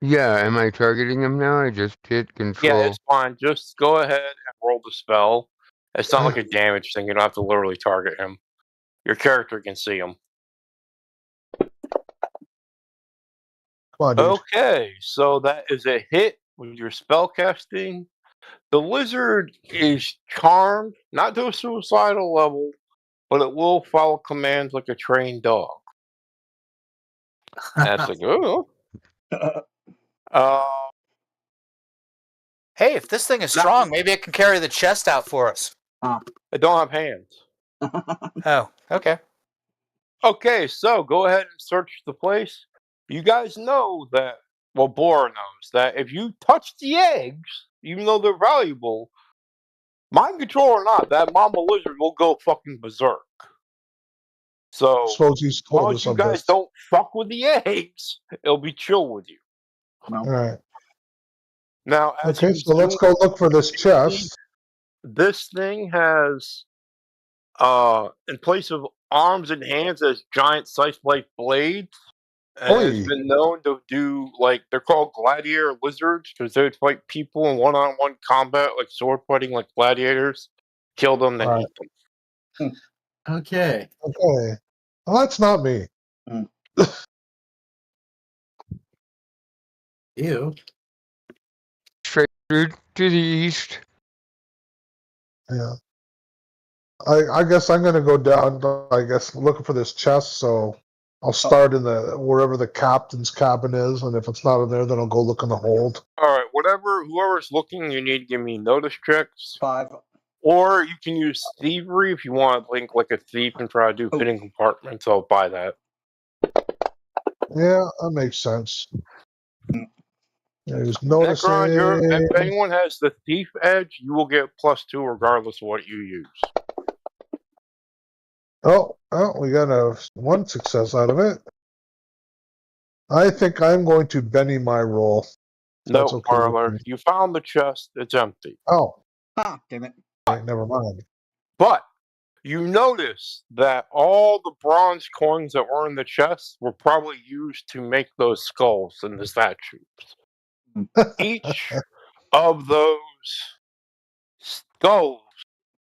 Yeah, am I targeting him now? I just hit control. Yeah, it's fine. Just go ahead and roll the spell. It's not like a damage thing. You don't have to literally target him. Your character can see him. Come on, dude. Okay, so that is a hit with your spell casting. The lizard is charmed, not to a suicidal level, but it will follow commands like a trained dog. That's like, oh. Hey, if this thing is strong, maybe it can carry the chest out for us. I don't have hands. Oh, okay. Okay, so go ahead and search the place. You guys know that, well, Bor knows that if you touch the eggs, even though they're valuable, mind control or not, that mama lizard will go fucking berserk. So, Suppose he's as told long us as you of guys this. don't fuck with the eggs, it'll be chill with you. All right. Now, as Okay, you so let's go look for this chest. This thing has, in place of arms and hands, as giant scythe-like blades. And Oi. it's been known to do, like, they're called gladiator lizards because they would fight people in one-on-one combat, like sword fighting, like gladiators. Kill them, then Right. eat them. Okay. Okay. Well, that's not me. Ew. Straight to the east. Yeah. I guess I'm gonna go down. I guess looking for this chest. So I'll start in the wherever the captain's cabin is, and if it's not in there, then I'll go look in the hold. All right, whoever's looking, you need to give me notice checks. 5. Or you can use thievery if you want to link like a thief and try to do hidden compartments. I'll buy that. Yeah, that makes sense. There's Necron, noticing. if anyone has the thief edge, you will get +2 regardless of what you use. Oh, we got one success out of it. I think I'm going to Benny my roll. No, okay parlor. You found the chest. It's empty. Oh. Ah, damn it. Never mind. But you notice that all the bronze coins that were in the chest were probably used to make those skulls and the statues. Each of those skulls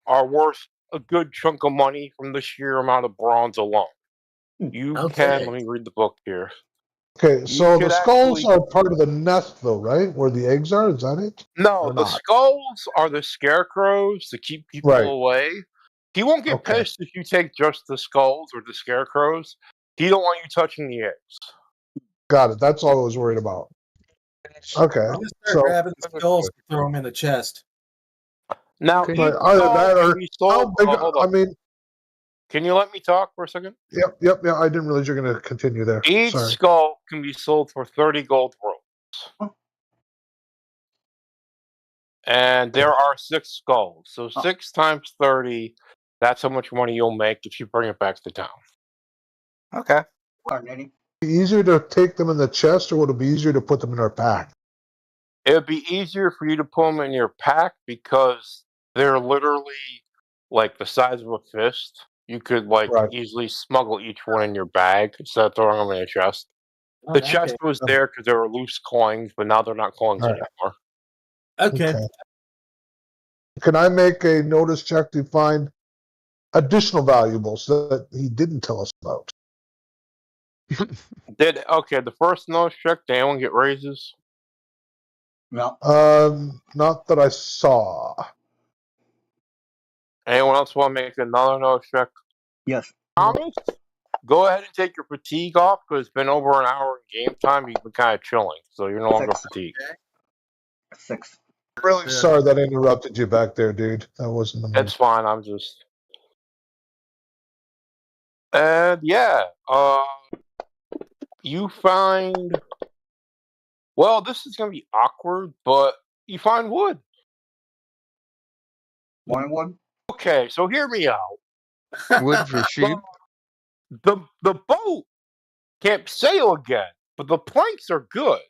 are worth a good chunk of money from the sheer amount of bronze alone. You can, let me read the book here. Okay, so the skulls are part of the nest, though, right? Where the eggs are? Is that it? No, the skulls are the scarecrows to keep people away. He won't get pissed if you take just the skulls or the scarecrows. He don't want you touching the eggs. Got it. That's all I was worried about. Okay. I'm gonna start grabbing the skulls and throw them in the chest. Now, either that or how big? I mean, can you let me talk for a second? Yep. Yeah, I didn't realize you're going to continue there. Each skull can be sold for 30 gold robes. And there are 6 skulls. So 6 times 30, that's how much money you'll make if you bring it back to town. Okay. Easier to take them in the chest, or would it be easier to put them in our pack? It would be easier for you to put them in your pack because they're literally like the size of a fist, you could like Right. easily smuggle each one in your bag instead of throwing them in a chest. Oh, The chest okay. was there because they were loose coins, but now they're not coins All right. anymore. Okay. Can I make a notice check to find additional valuables that he didn't tell us about? The first nose check, did anyone get raises? No. Not that I saw. Anyone else want to make another nose check? Yes. Thomas, go ahead and take your fatigue off because it's been over an hour in game time. You've been kind of chilling, so you're no longer 6. fatigued. 6. Really Yeah. sorry that I interrupted you back there, dude. That wasn't the It's fine. I'm just. And yeah, you find. Well, this is going to be awkward, but you find wood. One wood. Okay, so hear me out. Wood for sheep. The boat can't sail again, but the planks are good.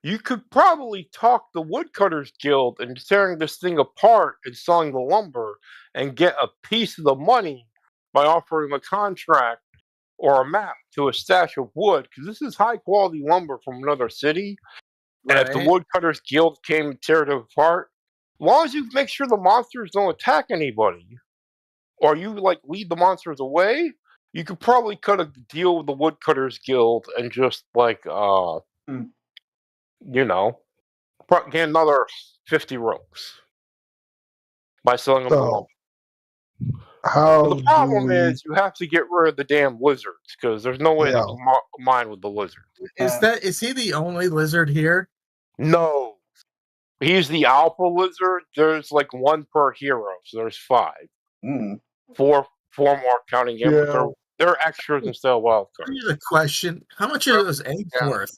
You could probably talk the Woodcutters Guild into tearing this thing apart and selling the lumber and get a piece of the money by offering a contract or a map to a stash of wood, because this is high quality lumber from another city. And if the Right. Woodcutters Guild came and tear it apart, as long as you make sure the monsters don't attack anybody, or you like lead the monsters away, you could probably cut a deal with the Woodcutters Guild and just like you know, get another 50 ropes by selling them the So, lumber. how The do problem we? is you have to get rid of the damn lizards because there's no way Yeah. to mine with the lizard. Is he the only lizard here? No. He's the alpha lizard. There's like one per hero, so there's 5. Mm. Four more counting him, but Yeah. they're extras instead of wild cards. Here's a question: how much are those eggs worth?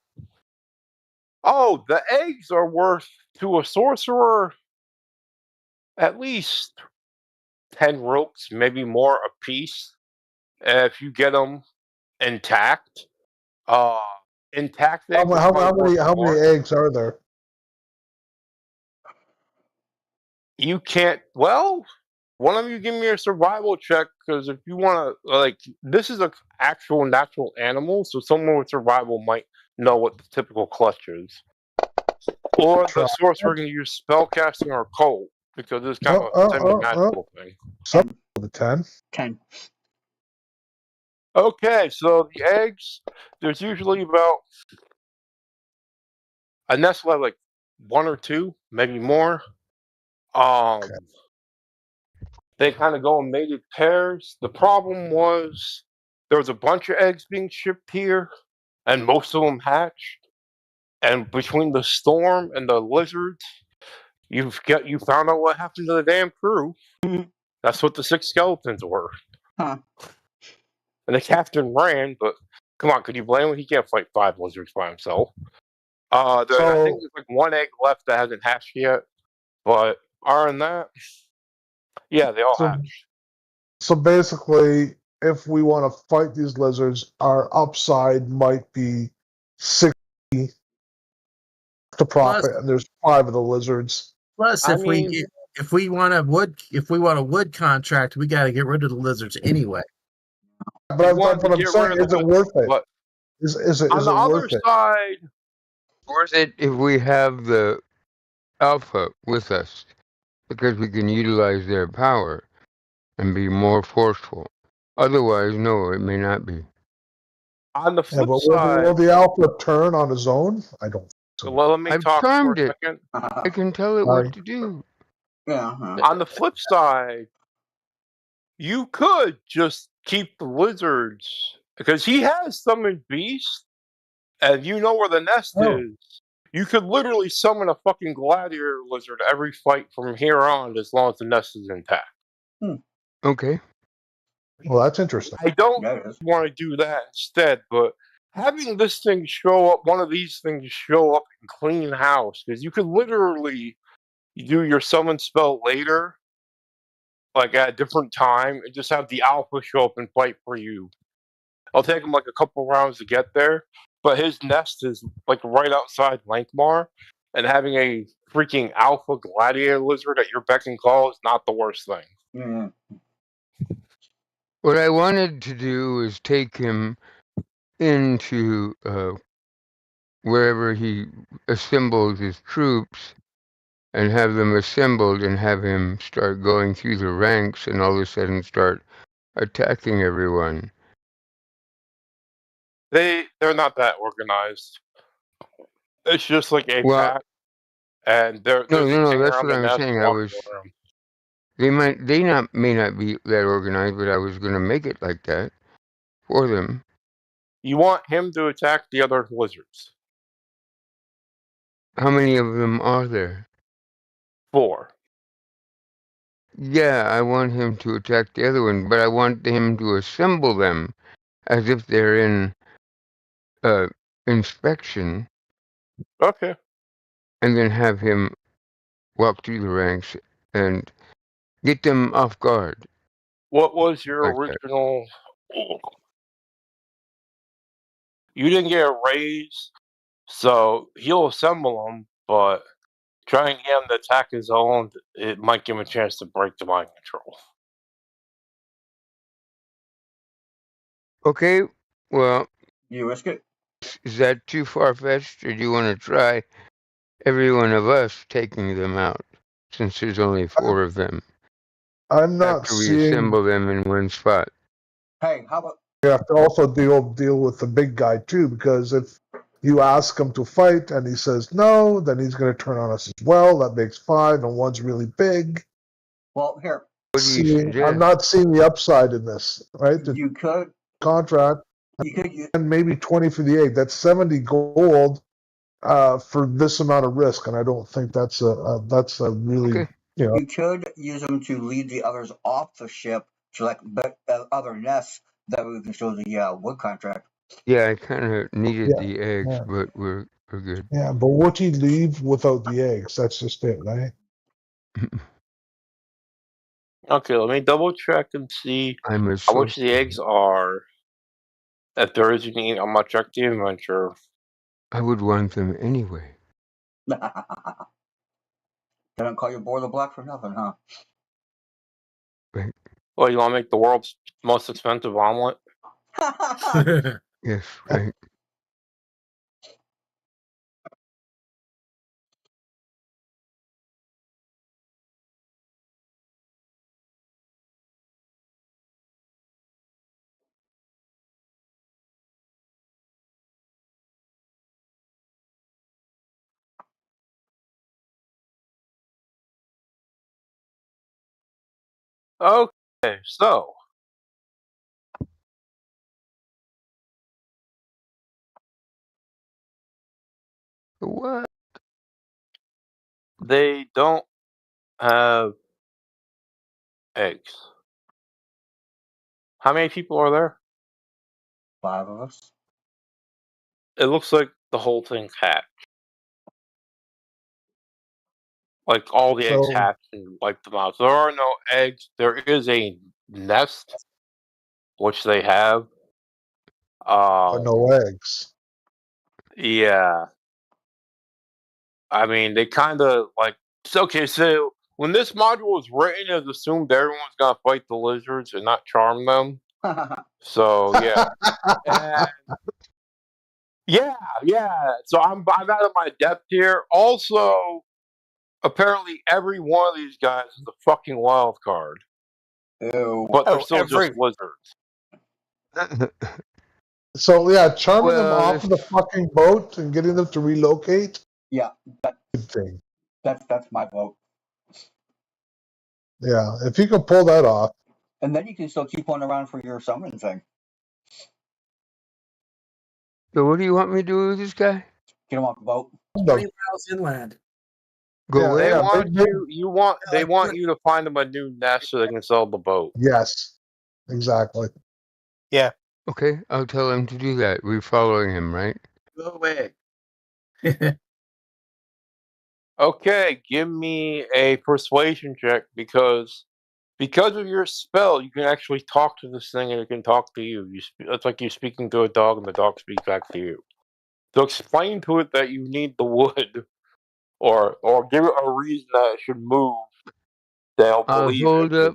Oh, the eggs are worth to a sorcerer at least 10 ropes, maybe more a piece, if you get them intact. Intact eggs are probably worth How many more. eggs are there? You can't. Well, one of you give me a survival check because if you want to, like, this is an actual natural animal, so someone with survival might know what the typical clutch is. Or the sorcerer can use spellcasting or occult because it's kind of a semi-magical thing. Some of the 10. 10. Okay, so the eggs, there's usually about a nest will have like 1 or 2, maybe more. They kind of go in mated pairs. The problem was there was a bunch of eggs being shipped here, and most of them hatched. And between the storm and the lizards, you found out what happened to the damn crew. That's what the 6 skeletons were. Huh. And the captain ran, but come on, could you blame him? He can't fight 5 lizards by himself. I think there's like 1 egg left that hasn't hatched yet. But other than that, yeah, they all hatched. So basically, if we want to fight these lizards, our upside might be 60 to profit, and there's 5 of the lizards. Plus, if we want a wood contract, we got to get rid of the lizards anyway. But what I'm saying, is it worth it? Is it on the other worth it? side, Worth it if we have the alpha with us, because we can utilize their power and be more forceful. Otherwise, no, it may not be. on the flip But side, will the alpha turn on his own? I don't think so. well, let me I've talk for charmed a it. second. I can tell it what to do. Yeah. On the flip side, you could just keep the lizards because he has summoned beasts, and you know where the nest is. You could literally summon a fucking gladiator lizard every fight from here on, as long as the nest is intact. Okay. Well, that's interesting. I don't want to do that instead, but having this thing show up, one of these things show up and clean house, because you could literally do your summon spell later, like at a different time, and just have the alpha show up and fight for you. It'll take him like a couple rounds to get there, but his nest is like right outside Lankhmar, and having a freaking alpha gladiator lizard at your beck and call is not the worst thing. Yeah. What I wanted to do was take him into wherever he assembles his troops and have them assembled and have him start going through the ranks and all of a sudden start attacking everyone. They're not that organized. It's just like a Well, pack, and they're no, just hanging that's around what the I'm nest saying. and walking around. They may not be that organized, but I was going to make it like that for them. You want him to attack the other lizards. How many of them are there? 4. Yeah, I want him to attack the other one, but I want him to assemble them as if they're in inspection, Okay. and then have him walk through the ranks and get them off guard What was your like that. original? You didn't get a raise, so he'll assemble them, but trying to get him to attack his own, it might give him a chance to break the mind control. Okay, well, You risk it? is that too far-fetched, or do you want to try every one of us taking them out, since there's only 4 of them, I'm not after we seeing. assemble them in one spot? Hey, how about You have to also deal with the big guy too, because if you ask him to fight and he says no, then he's going to turn on us as well. That makes 5, and one's really big. well here? What do you I'm suggest? not seeing the upside in this, right? The You could contract use and maybe 20 for the egg. That's 70 gold for this amount of risk, and I don't think that's a really Okay. you could use them to lead the others off the ship to like other nests that we can show the wood contract. Yeah, I kind of needed Yeah, the eggs, yeah. but we're good. Yeah, but would he leave without the eggs? That's just it, right? Okay, let me double check and see I'm a how much the sorcerer. eggs are. If there is any, I'm gonna check the inventory. I would want them anyway. They don't call you Boar the Black for nothing, huh? Right? Well, you want to make the world's most expensive omelet? Yes, right. Okay, so What? they don't have eggs. How many people are there? 5 of us. It looks like the whole thing's hatched. Like all the eggs So hatched and wiped them out. So there are no eggs. There is a nest, which they have. no eggs. Yeah. I mean, they kind of like. Okay, so when this module was written, it was assumed everyone's gonna fight the lizards and not charm them. So yeah, and yeah. So I'm out of my depth here. Also, apparently, every one of these guys is a fucking wild card, Ew. but they're Oh, still just every lizards. So yeah, charming them Well, off of the fucking boat and getting them to relocate. Yeah, Good thing. that's my vote. Yeah, if you can pull that off. And then you can still keep one around for your summon thing. so what do you want me to do with this guy? Get him off the boat. 20 miles inland. Go Yeah, where? They yeah, want you. They like, want you to find them a new nest so they can sell the boat. Yes, exactly. yeah. Okay, I'll tell him to do that. We're following him, right? Go away. Okay, give me a persuasion check because of your spell, you can actually talk to this thing and it can talk to you. It's like you're speaking to a dog and the dog speaks back to you. So explain to it that you need the wood, or give it a reason that it should move, They'll I'll believe it.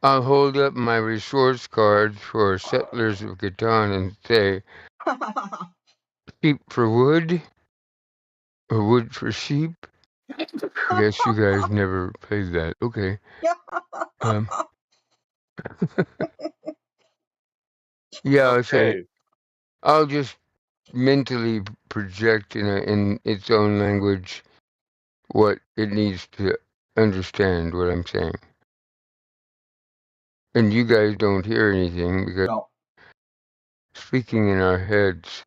hold up my resource card for Settlers of Catan and say, sheep for wood, or wood for sheep. I guess you guys never played that. Okay. Yeah, I'll say, Okay. I'll just mentally project in its own language what it needs to understand what I'm saying. And you guys don't hear anything because No. speaking in our heads.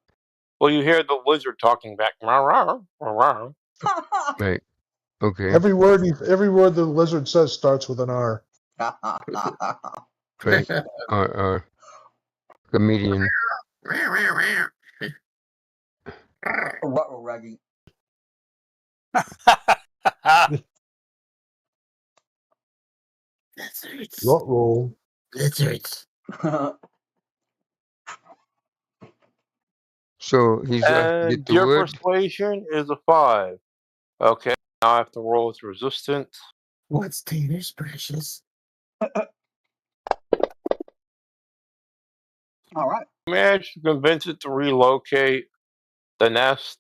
Well, you hear the lizard talking back. Rah, rah, rah, rah. Right. Okay. Every word the lizard says starts with an R. Right. Our comedian. Ruh-roh, Raggy. Lizards. Roll. Lizards. So he's left to get And the your wood. persuasion is a 5. Okay, now I have to roll its resistance. What's Tanner's precious? All right. You managed to convince it to relocate the nest,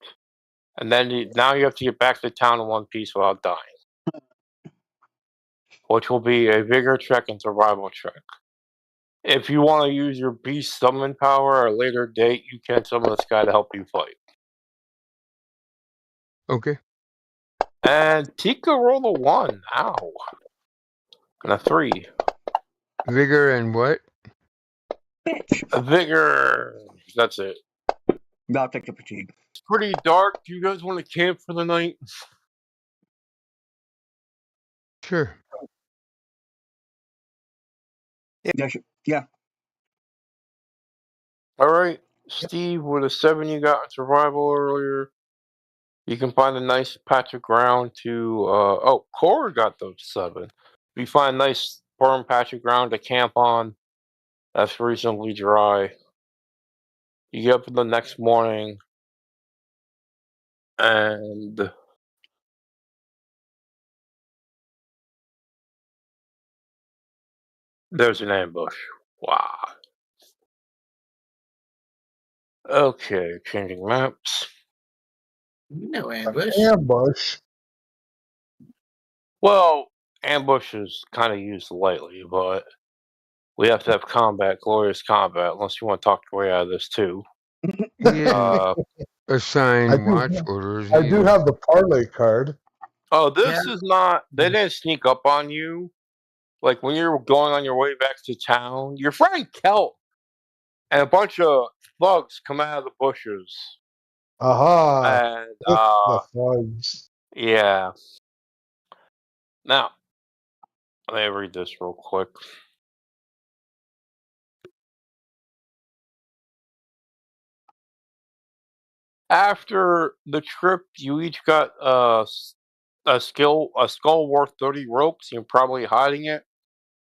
and then now you have to get back to town in one piece without dying, which will be a vigor check and survival check. If you want to use your beast summon power at a later date, you can summon this guy to help you fight. Okay. And Tika rolled a 1. Ow. And a 3. Vigor and what? Bitch. A vigor. That's it. I'll take the fatigue. It's pretty dark. Do you guys want to camp for the night? Sure. Yeah. All right, Steve, with a 7 you got in survival earlier, you can find a nice patch of ground to. Cora got those 7. If you find a nice firm patch of ground to camp on, that's reasonably dry. You get up the next morning, and there's an ambush. Wow. Okay, changing maps. No ambush. Ambush. Well, ambush is kind of used lightly, but we have to have combat, glorious combat, unless you want to talk your way out of this too. He didn't Uh, assign watch orders I do either. have the parlay card. oh, this Yeah. is not. They didn't sneak up on you. Like when you're going on your way back to town, your friend Kelt and a bunch of thugs come out of the bushes, Aha! and With the thugs. yeah. Now, let me read this real quick. After the trip, you each got a skull worth 30 ropes. You're probably hiding it.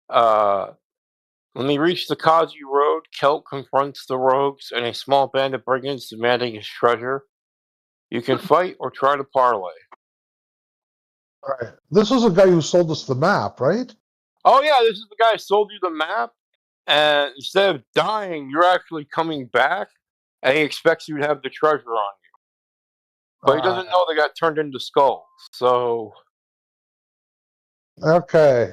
When they reach the Kazi Road, Kelt confronts the rogues and a small band of brigands demanding his treasure. You can fight or try to parlay. All right. This was a guy who sold us the map, right? Oh yeah, this is the guy who sold you the map, and instead of dying, you're actually coming back, and he expects you to have the treasure on you. But he doesn't know they got turned into skulls, so... Okay.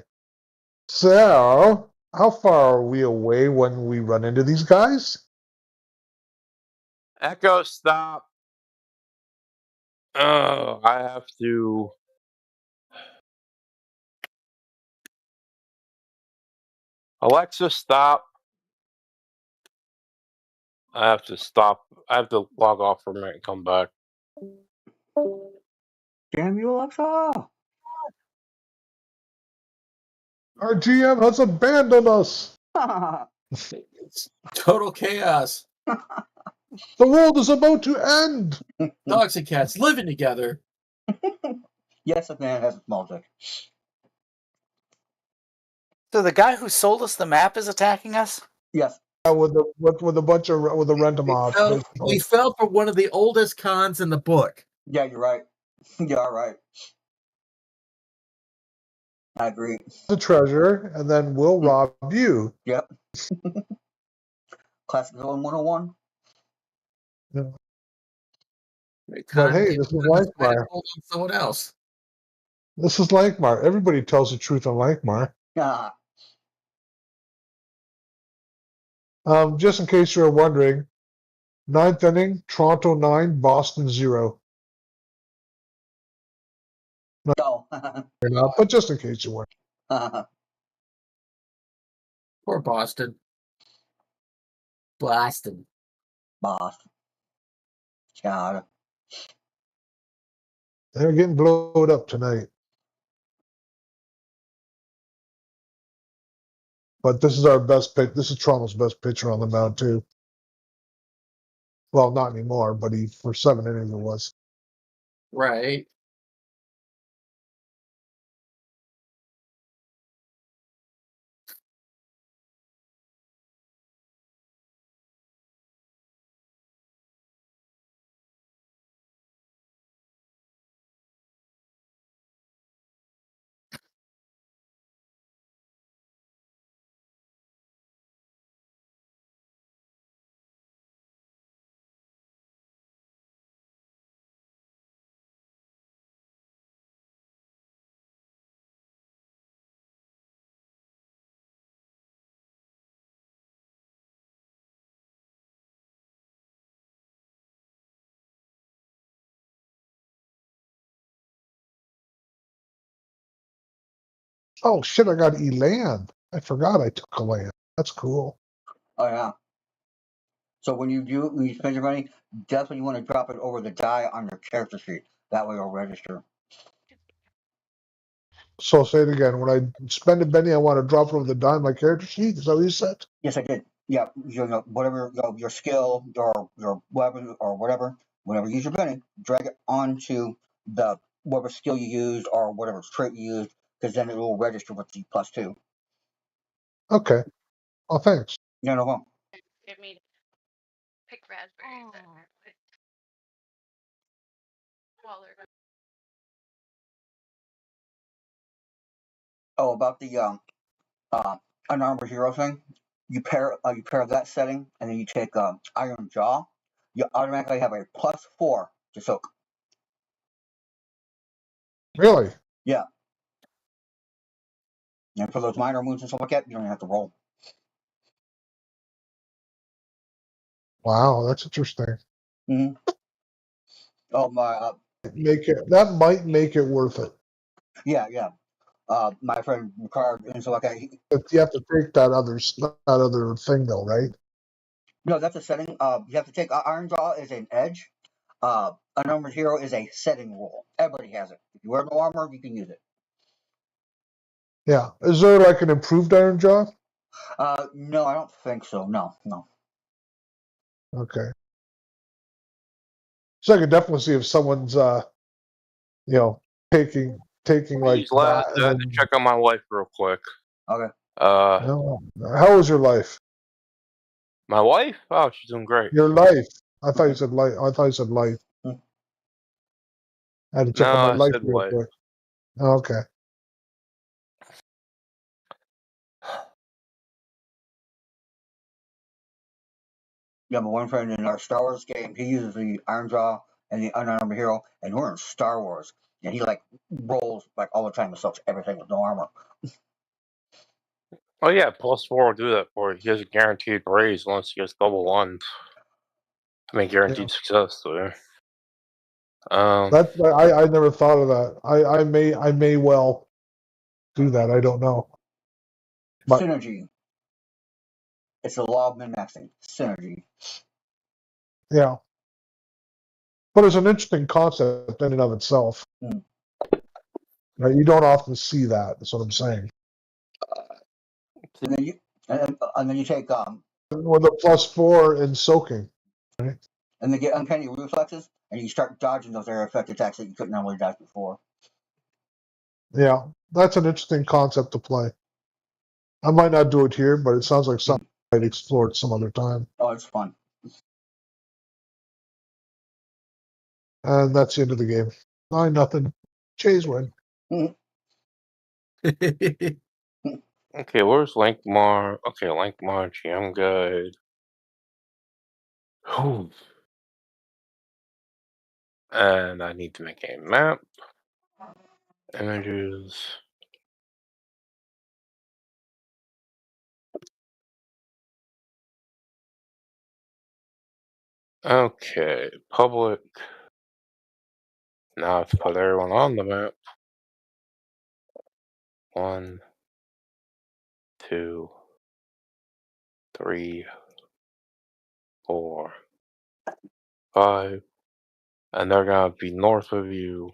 So, how far are we away when we run into these guys? Echo, stop. I have to... Alexa, stop. I have to stop. I have to log off for a minute and come back. Damn you, Alexa. Our GM has abandoned us. It's total chaos. The world is about to end. Dogs and cats living together. Yes, a man has a small dick. So the guy who sold us the map is attacking us? Yes. With a bunch of with a rent 'em off. We fell for one of the oldest cons in the book. Yeah, you're right. You're all right. I agree. The treasure, and then we'll rob you. Yep. Classic villain 101. Yeah. Every But time hey, he this is does bad, Lankhmar. hold on someone else. This is Lankhmar. Everybody tells the truth on Lankhmar. Ah, Just in case you're wondering, ninth inning, Toronto 9, Boston 0. no. But just in case you were. Poor Boston. Boston. Boss. God. They're getting blown up tonight. But this is our best pitch. This is Toronto's best pitcher on the mound, too. Well, not anymore, but for 7 innings it was. Right. Oh, shit, I got Elan. I forgot I took Elan. That's cool. Oh, yeah. So when you spend your money, definitely want to drop it over the die on your character sheet. That way it'll register. So say it again. When I spend a penny, I want to drop it over the dime my character sheet. Is that what you said? Yes, I did. Yeah, whatever your skill, your weapon, or whatever, whenever you use your penny, drag it onto the whatever skill you used or whatever trait you used, because then it will register with the +2. Okay. Oh, thanks. Yeah, no problem. Oh, about the unarmored hero thing. You pair that setting, and then you take Iron Jaw. You automatically have a +4 to soak. Really? Yeah. And for those minor wounds and stuff like that, you don't even have to roll. Wow, that's interesting. Mm-hmm. Oh my. That might make it worth it. Yeah, yeah. My friend Ricard and stuff like that. But you have to take that other thing though, right? No, that's a setting. You have to take Iron Jaw is an edge. Unarmored hero is a setting rule. Everybody has it. If you wear no armor, you can use it. Yeah. Is there like an improved Iron Jaw? No, I don't think so. No, no. Okay. So I could definitely see if someone's you know, taking like Please, lads, that I and had to then check on my wife real quick. Okay. how was your life? My wife? Oh, she's doing great. Your life. I thought you said life. I thought you said life. Hmm. I had to check No, on my I life said real wife. quick. Okay. Yeah, my one friend in our Star Wars game, he uses the Iron Jaw and the unarmored hero, and we're in Star Wars, and he like rolls like all the time and sucks everything with no armor. Oh yeah, +4 will do that for you. He has a guaranteed raise once he gets double ones. I mean, guaranteed success. So yeah. That's I never thought of that. I may well do that. I don't know. But Synergy. It's the law of min-maxing. Synergy. yeah. But it's an interesting concept in and of itself. Hmm. Right? You don't often see that. That's what I'm saying. And then you take With a +4 in soaking. Right? and they get uncanny reflexes, and you start dodging those area effect attacks that you couldn't normally dodge before. Yeah. That's an interesting concept to play. I might not do it here, but it sounds like something I might explore at some other time. Oh, it's fun. And that's the end of the game. 9-0. Jays win. Mhm. Okay, where's Lankhmar? Okay, Lankhmar, GM Guide. And I need to make a map. Images. Okay, public. Now I have to put everyone on the map. 1, 2, 3, 4, 5. And they're gonna be north of you.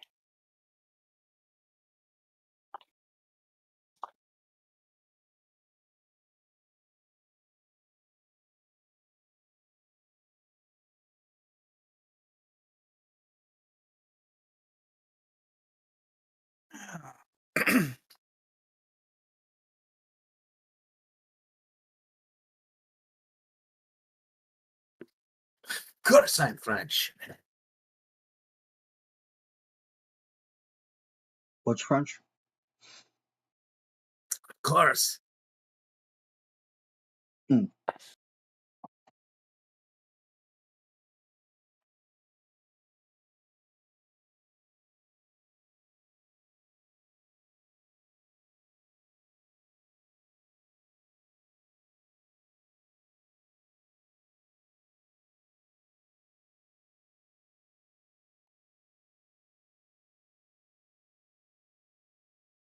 Of course I'm French. What's French? Of course.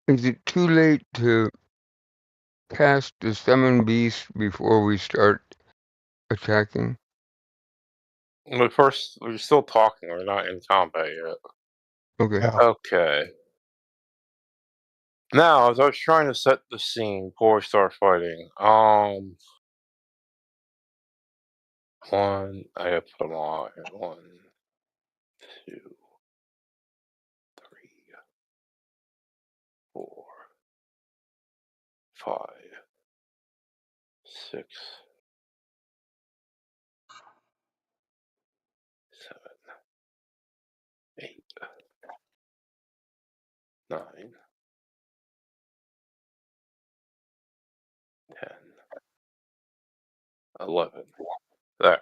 Is it too late to cast the summon beast before we start attacking? But first, we're still talking. We're not in combat yet. Okay. Yeah. Okay. Now, as I was trying to set the scene before we start fighting, I have to put them all out here. 1, 2, 3, 4, 5, 6, 7, 8, 9, 10, 11. There.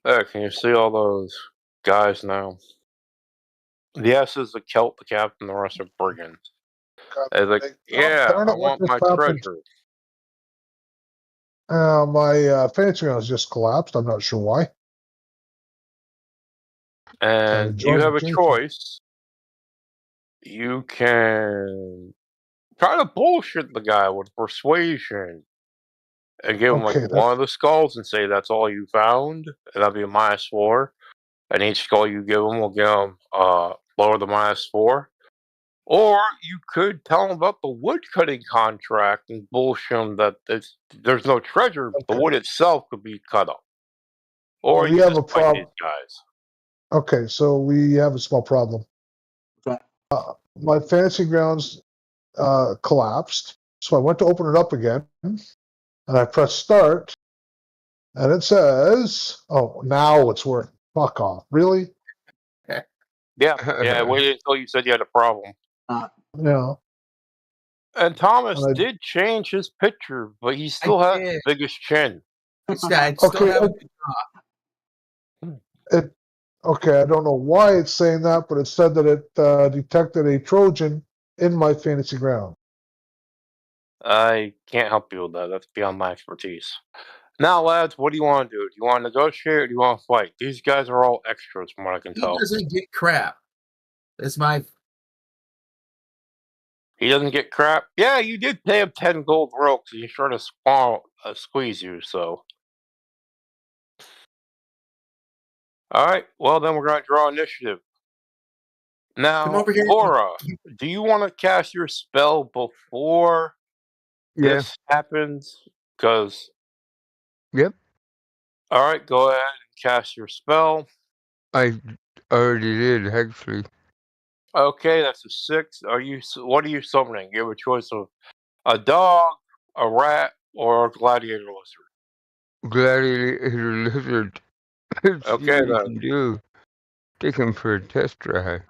There, can you see all those guys now? The S is the Celt, the captain, the rest are brigands. It's like, yeah, Darn I it, what want my just happened? treasure. My fancy ground has just collapsed. I'm not sure why. And you join have the a team. choice. You can try to bullshit the guy with persuasion and give him like Okay, one of the skulls and say that's all you found, and that'll be a -4. And each skull you give him will give him lower the -4. Or you could tell him about the wood cutting contract and bullshit him that there's no treasure, but the Okay. wood itself could be cut up. Or We you have just a fight problem. these guys. Okay, so we have a small problem. Okay. My fantasy grounds collapsed, so I went to open it up again, and I pressed start, and it says, "Oh, now it's working." Fuck off! Really? Yeah, I waited until you said you had a problem. Yeah. And Thomas And did change his picture, but he still has the did. biggest chin. I still Okay, have okay, I don't know why it's saying that, but it said that it detected a Trojan in my fantasy ground. I can't help you with that. That's beyond my expertise. Now, lads, what do you want to do? Do you want to negotiate or do you want to fight? These guys are all extras from what I can He tell. doesn't get crap. That's my. He doesn't get crap. Yeah, you did pay him 10 gold ropes. He's sure to squeeze you, so. Alright, well then we're going to draw initiative. Come Now, over here. Laura, do you want to cast your spell before Yeah. this happens? Because. Yep. Alright, go ahead and cast your spell. I already did, actually. Okay, that's a 6. What are you summoning? You have a choice of a dog, a rat, or a gladiator lizard. Gladiator lizard. Let's see Okay, what he then. can do. Take him for a test drive.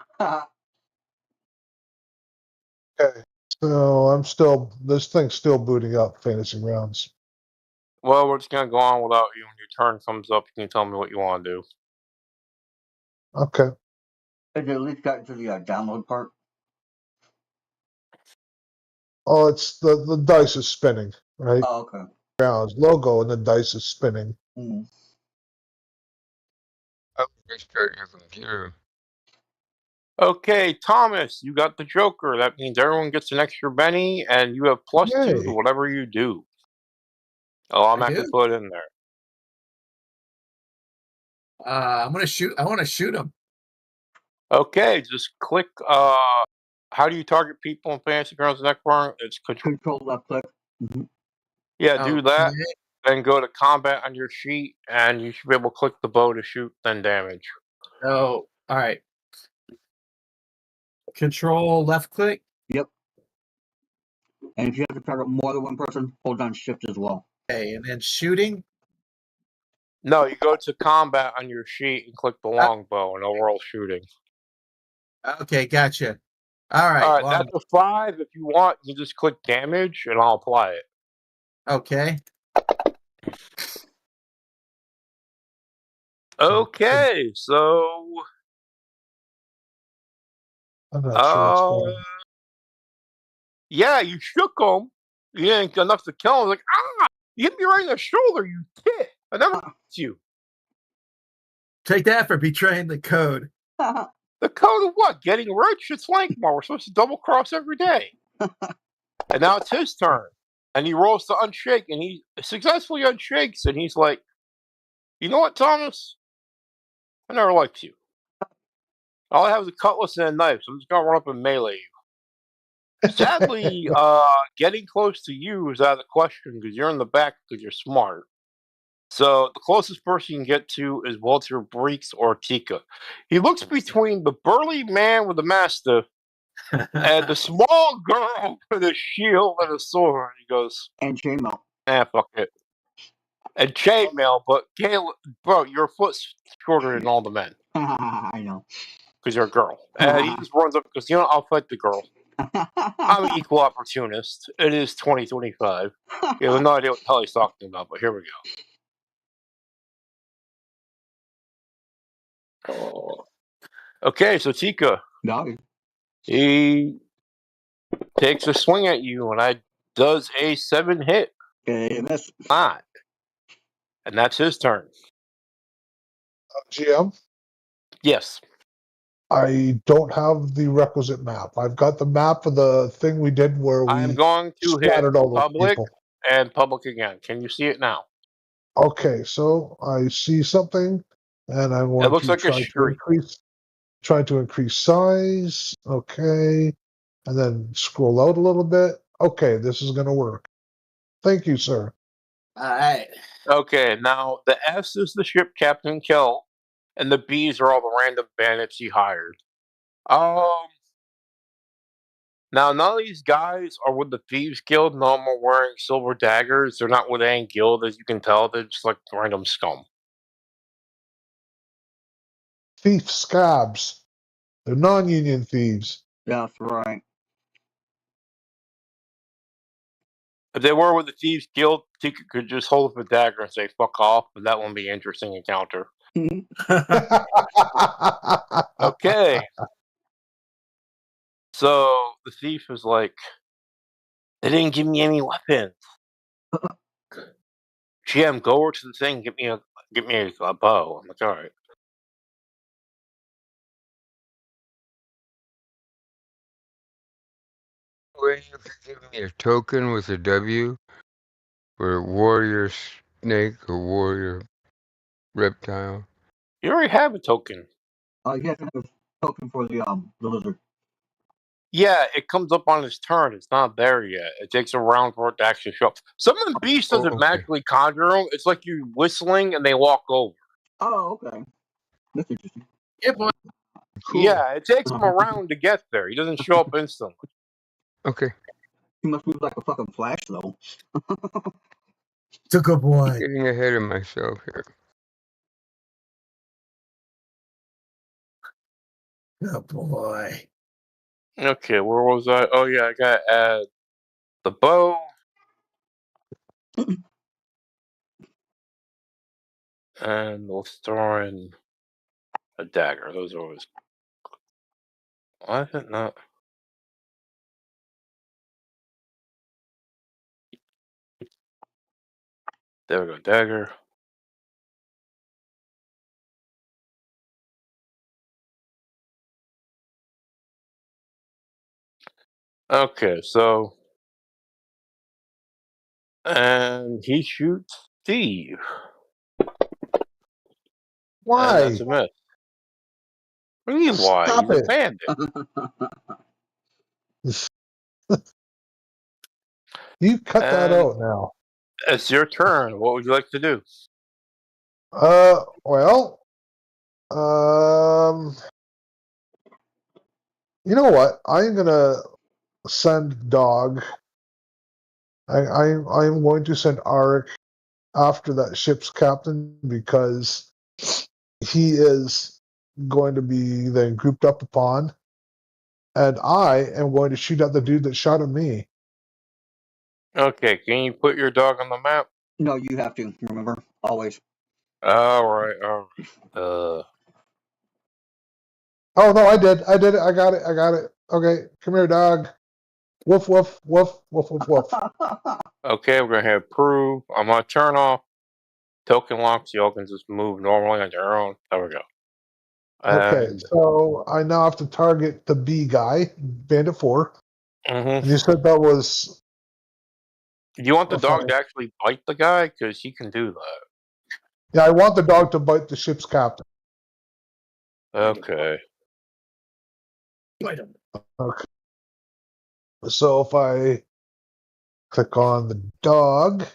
Okay. So this thing's still booting up Fantasy Rounds. Well, we're just gonna go on without you. When your turn comes up, you can tell me what you want to do. Okay. Has it at least gotten to the download part? Oh, it's the dice is spinning, right? Oh, okay. Rounds logo and the dice is spinning. Mm. I'll restart your computer. Okay, Thomas, you got the Joker. That means everyone gets an extra Benny, and you have +2 to Yay. whatever you do. I'll automatically put it in there. I'm gonna shoot. I want to shoot him. Okay, just click. How do you target people in Fantasy Grounds Lankhmar? It's control. Control left click. Mm-hmm. Yeah, do that. Okay. Then go to combat on your sheet, and you should be able to click the bow to shoot, then damage. Oh, all right. Control left click. Yep. And if you have to target more than one person, hold down shift as well. Okay, and then shooting. No, you go to combat on your sheet and click the longbow and overall shooting. Okay, gotcha. All right. All right, Well, that's a 5. If you want, you just click damage, and I'll apply it. okay. Okay, so I'm not sure what's going on. yeah, you shook him. You didn't get enough to kill him. Like, you hit me right in the shoulder, you tit. I never hit you. Take that for betraying the code. The code of what? Getting rich? It's Lankhmar. We're supposed to double cross every day. And now it's his turn. And he rolls to unshake, and he successfully unshakes, and he's like, you know what, Thomas? I never liked you. All I have is a cutlass and a knife, so I'm just gonna run up and melee you. Sadly, getting close to you is out of the question because you're in the back because you're smart. So the closest person you can get to is Walter Breeks or Tika. He looks between the burly man with the mastiff and the small girl with a shield and a sword. He goes, And chainmail. fuck it. And chainmail, but Caleb, bro, you're a foot shorter than all the men I know. because you're a girl. And he just runs up because, I'll fight the girl. I'm an equal opportunist. It is 2025. You have no idea what the hell he's talking about, but here we go. Oh. Okay, so Tika. No. He takes a swing at you, and I does a 7 hit. Okay, miss. Not. And that's his turn. GM? Yes. I don't have the requisite map. I've got the map of the thing we did where we I'm going to hit scattered all those public people. and public again. Can you see it now? Okay, so I see something, and I want looks to like a street. try to increase size. Okay, and then scroll out a little bit. Okay, this is going to work. Thank you, sir. All right. Okay, now the S is the ship Captain Kill, and the B's are all the random bandits he hired. Now none of these guys are with the Thieves Guild. None of them are wearing silver daggers. They're not with any guild, as you can tell. They're just like random scum. Thief scabs. They're non-union thieves. That's right. If they were with the Thieves Guild, Tika could just hold up a dagger and say "fuck off," but that wouldn't be an interesting encounter. Okay. So the thief is like, they didn't give me any weapons. GM, go over to the thing, get me a bow. I'm like, all right. Well, you could give me a token with a W for warrior snake or warrior reptile. You already have a token. You have to have a token for the lizard. Yeah, it comes up on his turn. It's not there yet. It takes a round for it to actually show up. Some of the beasts doesn't magically conjure them. It's like you whistling and they walk over. Oh, okay. That's interesting. Yeah, boy. Cool. Yeah, it takes him a round to get there. He doesn't show up instantly. Okay. He must move like a fucking flash, though. It's a good boy. Getting ahead of myself here. Good boy. Okay, where was I? Oh yeah, I gotta add the bow. And we'll throw in a dagger. Those are always. Why is it not? There we go, dagger. Okay, so. And he shoots Steve. And that's Why? a miss. What do you mean, why? Stop He's a it. bandit. You cut that And out now. it's your turn. What would you like to do? Well, you know what? I'm gonna send Dog. I'm going to send Arik after that ship's captain because he is going to be then grouped up upon, and I am going to shoot at the dude that shot at me. Okay, can you put your dog on the map? No, you have to remember always. Alright, alright. Oh no, I did it. I got it. Okay, come here, Dog. Woof woof woof woof woof woof. Okay, we're gonna have prove. I'm gonna turn off token locks. Y'all can just move normally on your own. There we go. Okay, And so I now have to target the B guy, Bandit 4. And you do said that was you want the a dog fine. to actually bite the guy? Because he can do that. Yeah, I want the dog to bite the ship's captain. Okay. Okay. So if I click on the dog,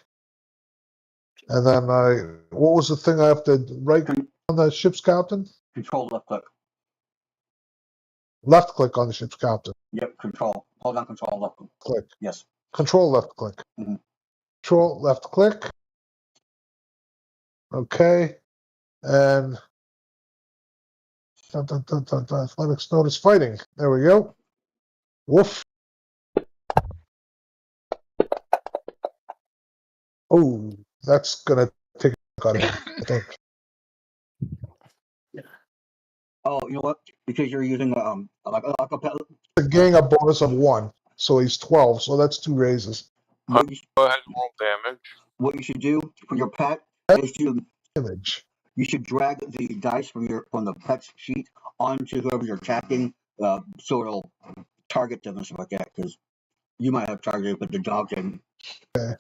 and then what was the thing I have to right on the ship's captain? Control left click. Left click on the ship's captain. Yep, control. Hold on, control left click. Click. Yes. Control left click. Mhm. Control left click. Okay. And athletics notice fighting. There we go. Woof. Oh, that's gonna take a cut of him, I think. Oh, you know what? Because you're using like a pet. The gang a bonus of 1, so he's 12. So that's 2 raises. What you, Go ahead and roll damage. what you should do for your pet is Image. you should drag the dice from the pet's sheet onto whoever you're attacking, so it'll target them and stuff like that. Because you might have targeted, but the dog didn't. Okay.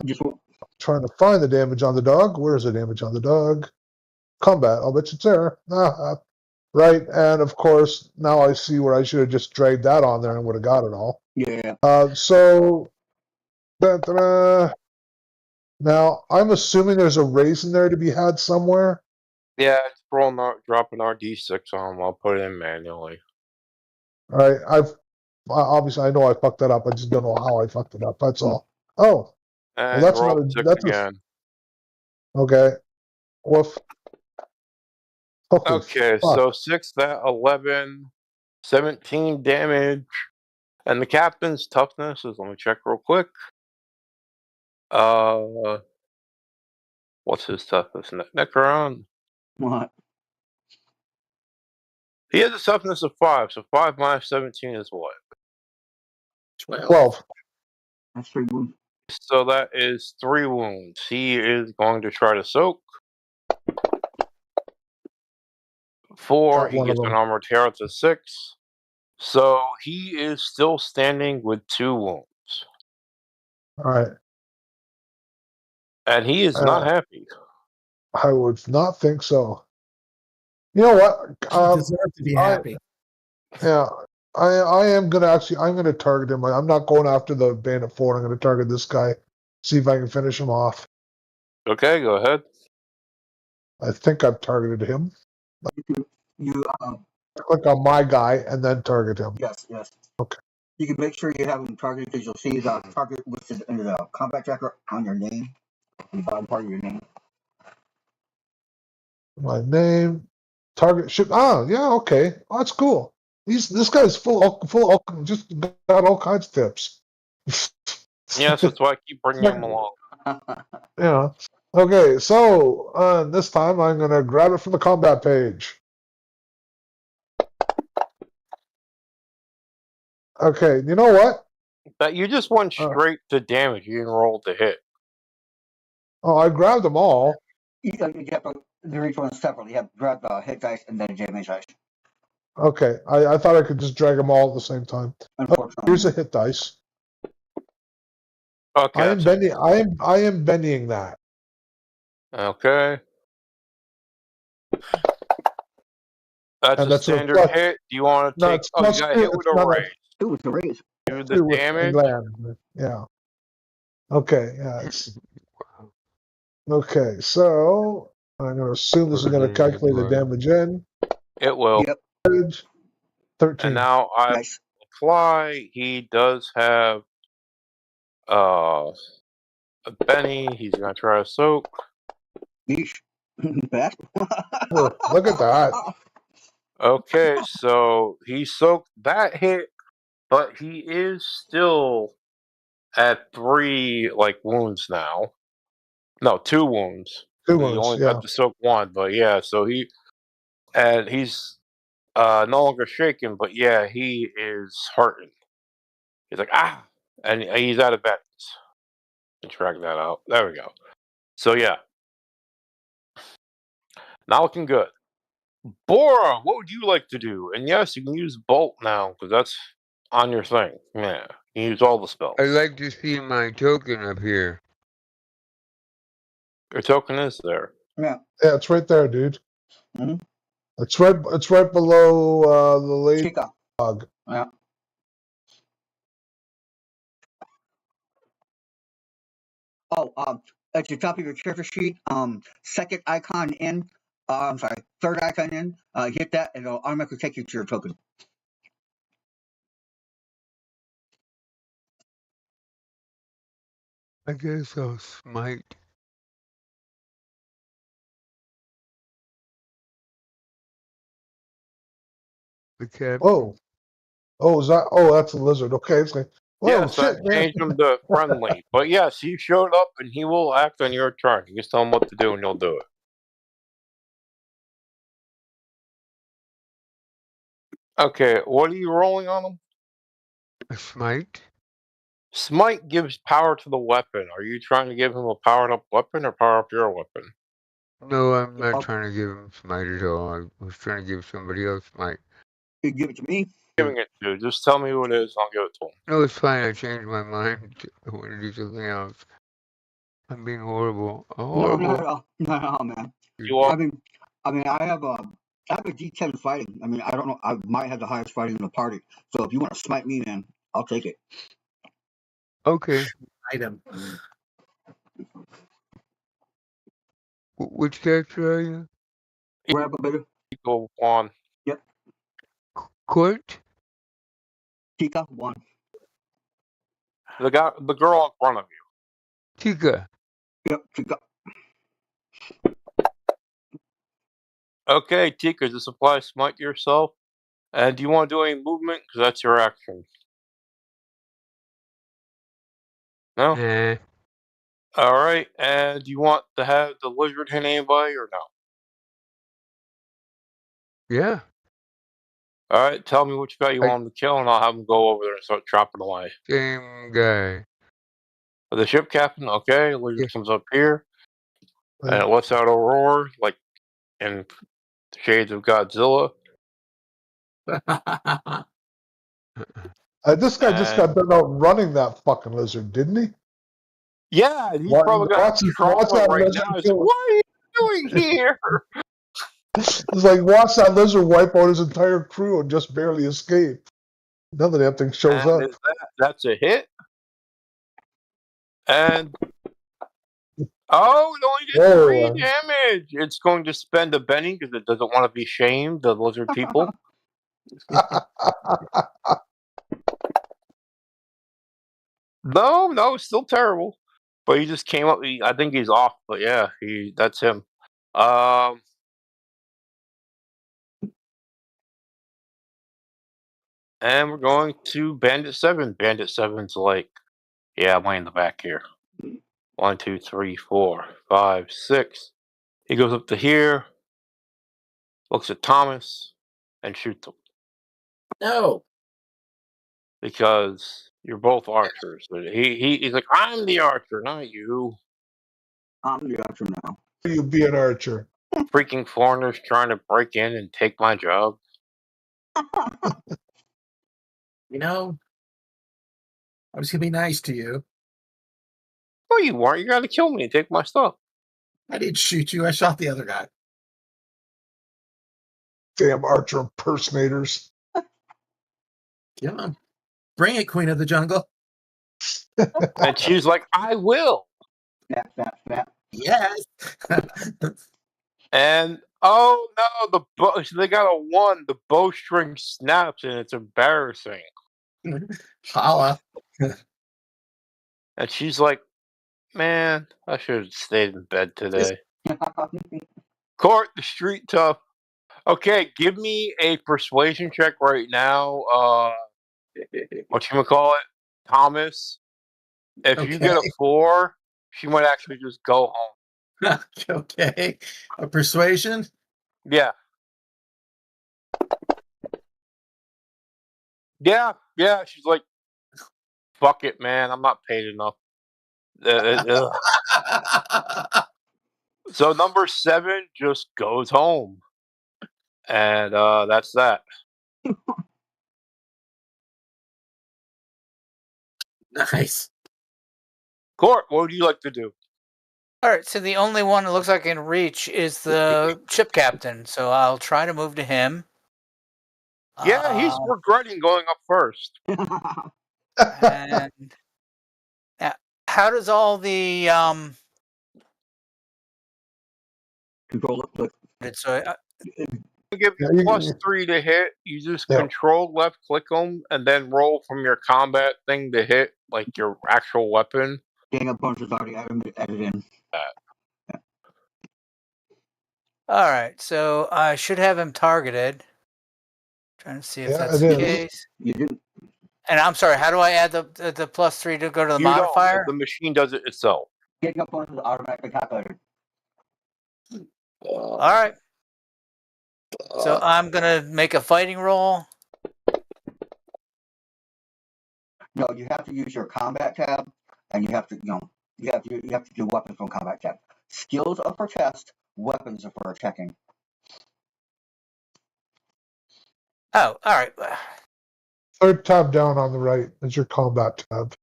Just Trying to find the damage on the dog. Where's the damage on the dog? Combat. I'll bet you it's there. Right. And of course, now I see where I should have just dragged that on there and would have got it all. yeah. So now I'm assuming there's a raise in there to be had somewhere. Yeah, it's drop an RD6 on him. I'll put it in manually. All right. Obviously I know I fucked that up. I just don't know how I fucked it up. That's all. Oh, And that's roll another. 6 That's again. okay. Woof. Holy Okay, fuck. so 6, that 11, 17 damage. And the captain's toughness is, let me check real quick. What's his toughness? Necron? What? He has a toughness of 5, so 5 minus 17 is what? 12. That's 3 wounds. So that is 3 wounds. He is going to try to soak. 4, Got he one of gets an them. armored terror to 6. So he is still standing with 2 wounds. All right. And he is not happy. I would not think so. You know what? You deserve to be happy. Yeah, I am gonna I'm gonna target him. I'm not going after the Bandit 4. I'm gonna target this guy. See if I can finish him off. Okay, go ahead. I think I've targeted him. You Click on my guy and then target him. yes. Okay. You can make sure you have them targeted because you'll see the target listed under the combat tracker on your name, on the bottom part of your name. My name, target ship. Oh, yeah, okay. Oh, that's cool. this guy's just got all kinds of tips. Yes, that's why I keep bringing him along. Yeah. Okay, so this time I'm gonna grab it from the combat page. Okay, you know what? That you just went straight to damage. You didn't roll to hit. Oh, I grabbed them all. You have to do each one separately. You have to grab the hit dice and then damage dice. Okay, I thought I could just drag them all at the same time. Unfortunately, Here's a hit dice. Okay. I am bending. I am bending that. Okay. That's And a that's a standard plus. hit. Do you want to No, take? it's Oh, you plus got two. hit with It's a not raise. ooh, it's a raise. Do the two with damage. land. Yeah. Okay. Yeah. Okay. So I'm going to assume this is going to calculate the damage in. It will. Yep. 13. And now I Nice. apply. He does have a Benny. He's gonna try to soak. Yeesh. Bad. Look at that. Okay, so he soaked that hit, but he is still at 3 wounds now. No, 2 wounds. 2 He wounds. only Yeah. got to soak 1, but yeah, so he's no longer shaken, but yeah, he is heartened. He's like, ah, and he's out of bets. Track that out. There we go. So yeah, not looking good. Bora, what would you like to do? And yes, you can use Bolt now because that's on your thing. Yeah, you can use all the spells. I'd like to see my token up here. Your token is there. Yeah. Yeah, it's right there, dude. Mm-hmm. It's right below the lady Chica. dog. Yeah. Oh, at the top of your character sheet, second icon in, I'm sorry, third icon in, hit that and it'll automatically take you to your token. I guess I'll smite. The captain. Oh, is that? Oh, that's a lizard. Okay, it's like, whoa, Yes, I shit, man. changed him to friendly. But yes, he showed up and he will act on your turn. You just tell him what to do and he'll do it. Okay, what are you rolling on him? A smite. Smite gives power to the weapon. Are you trying to give him a powered up weapon or power up your weapon? No, I'm not trying to give him smite at all. I was trying to give somebody else smite. You give it to me. Giving it to. Just tell me who it is and I'll give it to him. No, it's fine. I changed my mind. I want to do something else. I'm being horrible. Horrible. No, man. You are. I mean, I have a D10 fighting. I mean, I don't know. I might have the highest fighting in the party. So if you want to smite me, man, I'll take it. Okay. Item. Which character are you? Grab a bit. Go on. Yep. Court? Tika, 1. The girl in front of you. Tika. Yep, Tika. Okay, Tika, just apply smite to yourself. And do you want to do any movement? Because that's your action. No? Nah. Alright, and do you want to have the lizard hit anybody or no? Yeah. Alright, tell me which guy you want him to kill, and I'll have him go over there and start chopping away. Same guy. The ship captain, okay, lizard comes up here, and it lets out a roar, like in Shades of Godzilla. This guy just got done out running that fucking lizard, didn't he? Yeah, he's probably got trauma right now. He's like, what are you doing here? It's like, watch that lizard wipe out his entire crew and just barely escape. Now that thing shows up. That's a hit. And it only did 3 damage. It's going to spend a Benny because it doesn't want to be shamed, the lizard people. No, it's still terrible. But he just came up. I think he's off. But yeah, that's him. And we're going to Bandit 7. Bandit 7's like, yeah, I'm way in the back here. 1, 2, 3, 4, 5, 6. He goes up to here, looks at Thomas, and shoots him. No. Because you're both archers. He's like, I'm the archer, not you. I'm the archer now. You be an archer. Freaking foreigners trying to break in and take my job. You know, I was going to be nice to you. No, you weren't. You gotta kill me and take my stuff. I didn't shoot you. I shot the other guy. Damn archer impersonators. Come on. Bring it, Queen of the Jungle. And she's like, I will. Snap, snap, snap. Yes. And oh no, they got a 1. The bowstring snaps and it's embarrassing. Holla. And she's like, man, I should have stayed in bed today. Court, the street tough. Okay, give me a persuasion check right now. Whatchamacallit? Thomas. If you get a Okay. 4, she might actually just go home. Okay. A persuasion? Yeah. Yeah. She's like, fuck it, man. I'm not paid enough. So number 7 just goes home. And that's that. Nice. Court, what would you like to do? All right, so the only one it looks like I can reach is the ship captain. So I'll try to move to him. Yeah, he's regretting going up first. And how does all the Control it. So Give you +3 to hit. You just control left click them and then roll from your combat thing to hit like your actual weapon. Getting a bunch is already added in. All right, so I should have him targeted. Trying to see if that's the case. You didn't. And I'm sorry, how do I add the +3 to go to the modifier? The machine does it itself. Getting a bunch is automatically calculated. All right. So I'm gonna make a fighting roll. No, you have to use your combat tab, and you have to, you have to do weapons from combat tab. Skills are for test, weapons are for checking. Oh, all right. Third tab down on the right is your combat tab.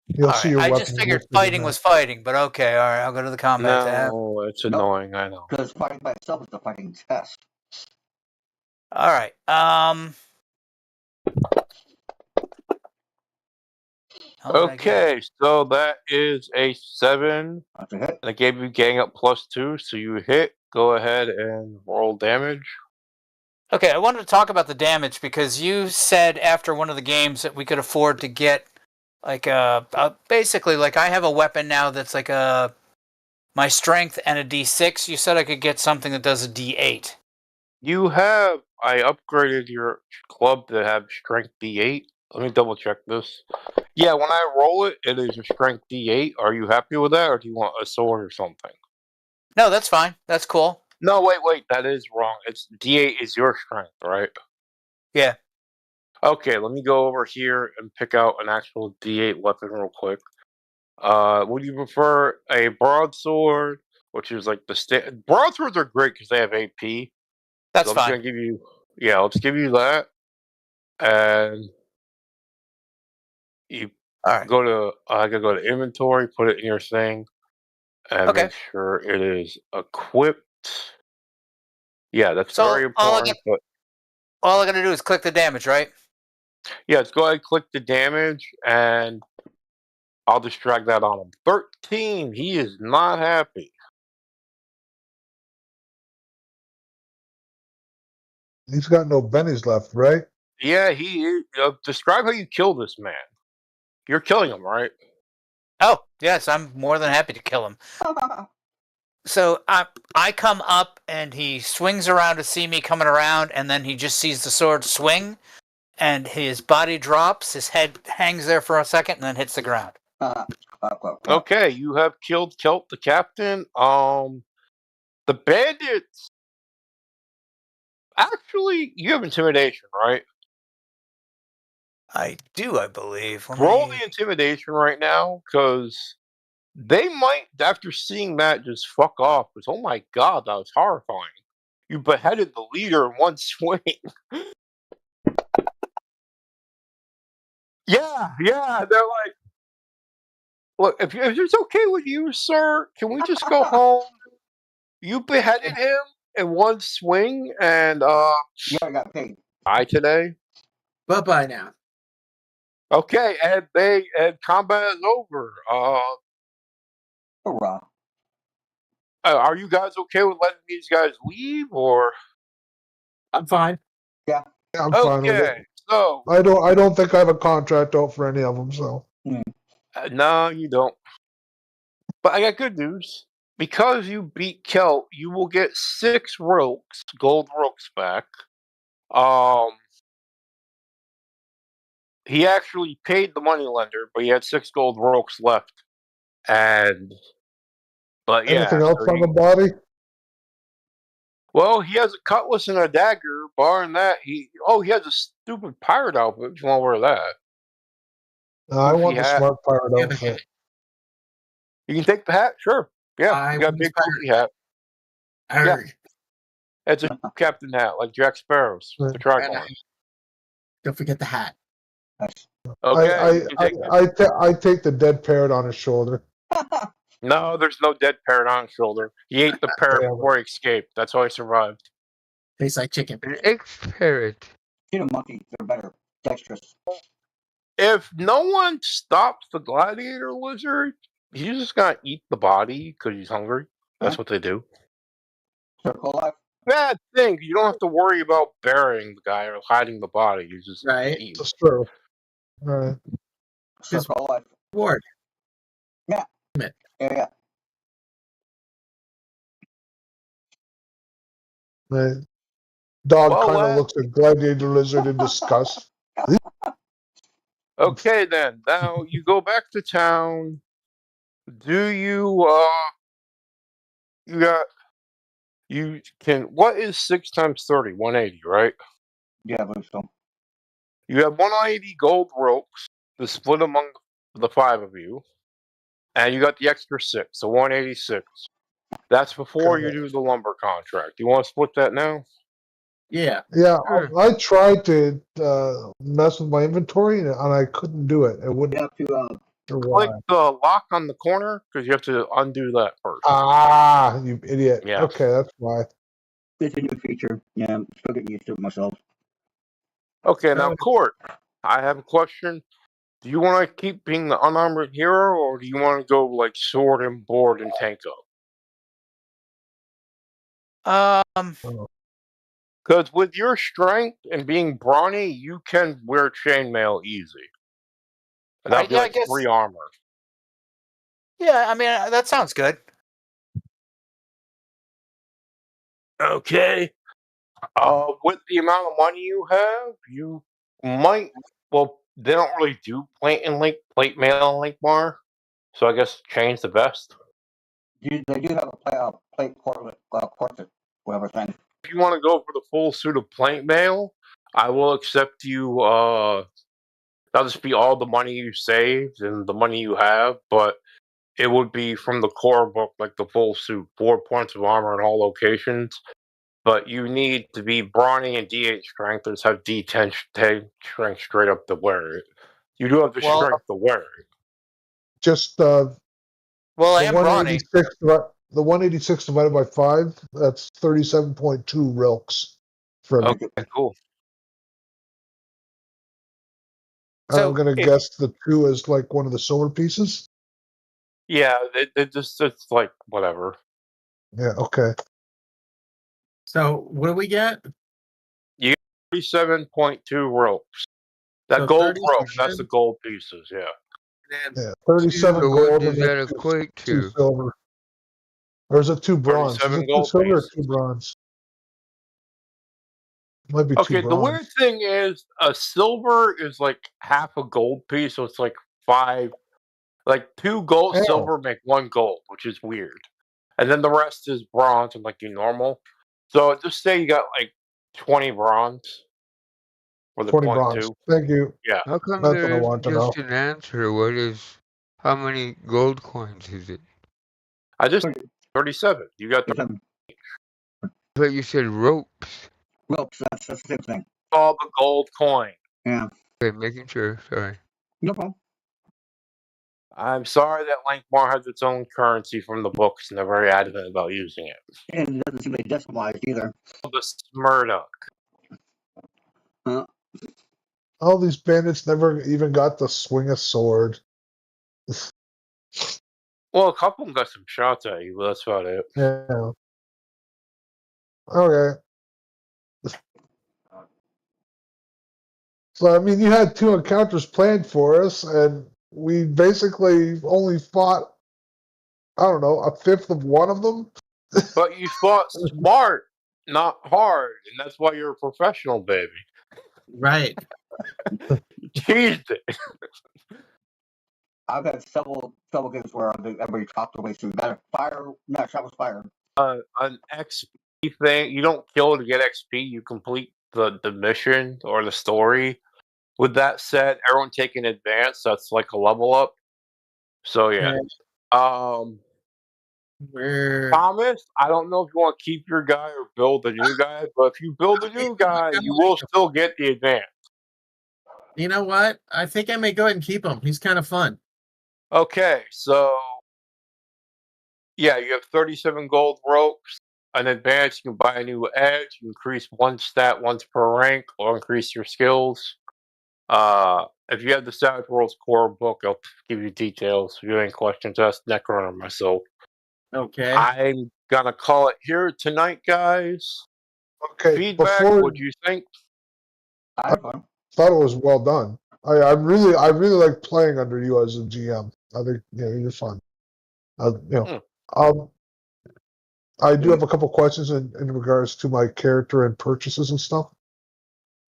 You'll see your I weapon. just figured fighting was fighting, but okay, all right. I'll go to the combat tab. No, it's annoying. I know. Because fighting by itself is a fighting test. All right. Okay, so that is a 7. That's a hit. And I gave you gang up +2, so you hit. Go ahead and roll damage. Okay, I wanted to talk about the damage because you said after one of the games that we could afford to get like basically like I have a weapon now that's like my strength and a D6. You said I could get something that does a D8. I upgraded your club to have strength D8. Let me double check this. Yeah, when I roll it, it is a strength D8. Are you happy with that, or do you want a sword or something? No, that's fine. That's cool. No, wait, that is wrong. It's D8 is your strength, right? Yeah. Okay, let me go over here and pick out an actual D8 weapon real quick. Would you prefer a broadsword, which is like the broadswords are great because they have AP. That's so fine. Gonna give you, let's give you that, and you go to. I gotta go to inventory, put it in your thing, and make sure it is equipped. Yeah, that's very important. All I gotta do is click the damage, right? Yeah, let's go ahead and click the damage, and I'll just drag that on him. 13. He is not happy. He's got no bennies left, right? Yeah, he is. Describe how you kill this man. You're killing him, right? Oh, yes, I'm more than happy to kill him. So I come up and he swings around to see me coming around, and then he just sees the sword swing, and his body drops. His head hangs there for a second and then hits the ground. Okay, you have killed Kelt the captain. The bandits. Actually, you have intimidation, right? I do, I believe. Roll the intimidation right now, because they might, after seeing that, just fuck off. Because, oh my god, that was horrifying. You beheaded the leader in one swing. Yeah, they're like, look, if it's okay with you, sir, can we just go home? You beheaded him in one swing, and You already got paid. today. Bye-bye now. Okay, and combat is over. Hurrah. Are you guys okay with letting these guys leave, or? I'm fine. Yeah, I'm fine with Okay, it. so I don't think I have a contract out for any of them. So no, you don't. But I got good news. Because you beat Kelt, you will get 6 gold rooks back. He actually paid the moneylender, but he had 6 gold rooks left. But yeah. Anything else on the body? Well, he has a cutlass and a dagger. Barring that, he has a stupid pirate outfit. If you want to wear that, I want the hat. smart pirate Yeah, the outfit. hat. You can take the hat, sure. Yeah, I you got a want this big goofy hat. Arrgh. It's a captain hat, like Jack Sparrow's with the And tricorn. don't forget the hat. Okay, I take the dead parrot on his shoulder. no, there's no dead parrot on his shoulder. He ate the parrot before he escaped. That's how he survived. Tastes like chicken. An ex-parrot. See the monkeys, they're better. Dexterous. If no one stops the gladiator lizard, he's just gonna eat the body because he's hungry. That's what they do. Circle life. Bad thing. You don't have to worry about burying the guy or hiding the body. You just eat. That's true. All right. Circle life. Ward. Yeah. Right. Dog Well, kind of looks at gladiator lizard in disgust. Okay, then. Now you go back to town. Do you what is 6 times 30? 180, right? Yeah, I believe so. You have 180 gold ropes to split among the 5 of you. And you got the extra 6, so 186. That's before you do the lumber contract. You want to split that now? Yeah. Yeah, Sure. I tried to mess with my inventory and I couldn't do it. It wouldn't. You have to Click the lock on the corner because you have to undo that first. Ah, you idiot. Yeah. Okay, that's why. it's a new feature. Yeah, I'm still getting used to it myself. Okay, now Court, I have a question. Do you want to keep being the unarmored hero, or do you want to go like sword and board and tanko? Because with your strength and being brawny, you can wear chainmail easy. And that'd be I like guess- 3 armor. Yeah, I mean, that sounds good. Okay. With the amount of money you have, you might. Well, they don't really do plate mail in Lankhmar, so I guess chain's the best. They do have a plate portrait, whatever thing. If you want to go for the full suit of plate mail, I will accept you. That'll just be all the money you saved and the money you have, but it would be from the core book, like the full suit, 4 points of armor in all locations. But you need to be brawny and D8 strength, or just have D10 strength straight up to wear it. You do have the strength to wear it. Just Well, I the am brawny. 186 divided by 5, that's 37.2 rilks. For me. Okay, cool. I'm going to guess the 2 is like one of the silver pieces? Yeah, it's like whatever. Yeah, okay. So what do we get? You get 37.2 ropes. That So gold 37. rope, that's the gold pieces, yeah. Yeah, 37 So gold what and does that then equate 2 to? silver. Or is it 2 bronze? Is 37 it 2 gold silver or pieces. 2 bronze? Might be Okay, two the weird bronze. thing is a silver is like half a gold piece, so it's like 5. Like 2 gold Oh. silver make 1 gold, which is weird. And then the rest is bronze and like your normal. So just say you got like 20 bronze for the 20 bronze. 0.2. Thank you. Yeah. How come That's what I there want isn't to know. just an answer? How many gold coins is it? I just 37. You got But you said ropes. Ropes, that's the same thing. all the gold coin. Yeah. Okay, making sure. Sorry. No problem. I'm sorry that Lankhmar has its own currency from the books and they're very adamant about using it. And it doesn't seem to be decimalized either. The Smurdock. All these bandits never even got to swing a sword. Well, a couple of them got some shots at you, but that's about it. Yeah. Okay. So, I mean, you had 2 encounters planned for us, and we basically only fought, I don't know, a fifth of one of them. But you fought smart, not hard, and that's why you're a professional, baby. Right. You cheesed it. I've had several games where everybody chopped away through that. That shot was fired. An XP thing, you don't kill to get XP, you complete the mission or the story. With that said, everyone taking advance, that's like a level up. So yeah. Where Thomas, I don't know if you want to keep your guy or build a new guy, but if you build a new guy, you will still get the advance. you know what? I think I may go ahead and keep him. He's kind of fun. Okay, so yeah, you have 37 gold ropes. An advance, you can buy a new edge, you increase 1 stat once per rank, or increase your skills. If you have the Savage Worlds core book, I'll give you details. If you have any questions, ask Necron or myself. Okay. I'm gonna call it here tonight, guys. Okay, Feedback, before what do you think? I had fun. thought it was well done. I really like playing under you as a GM. I think you're fun. I do have a couple questions in regards to my character and purchases and stuff.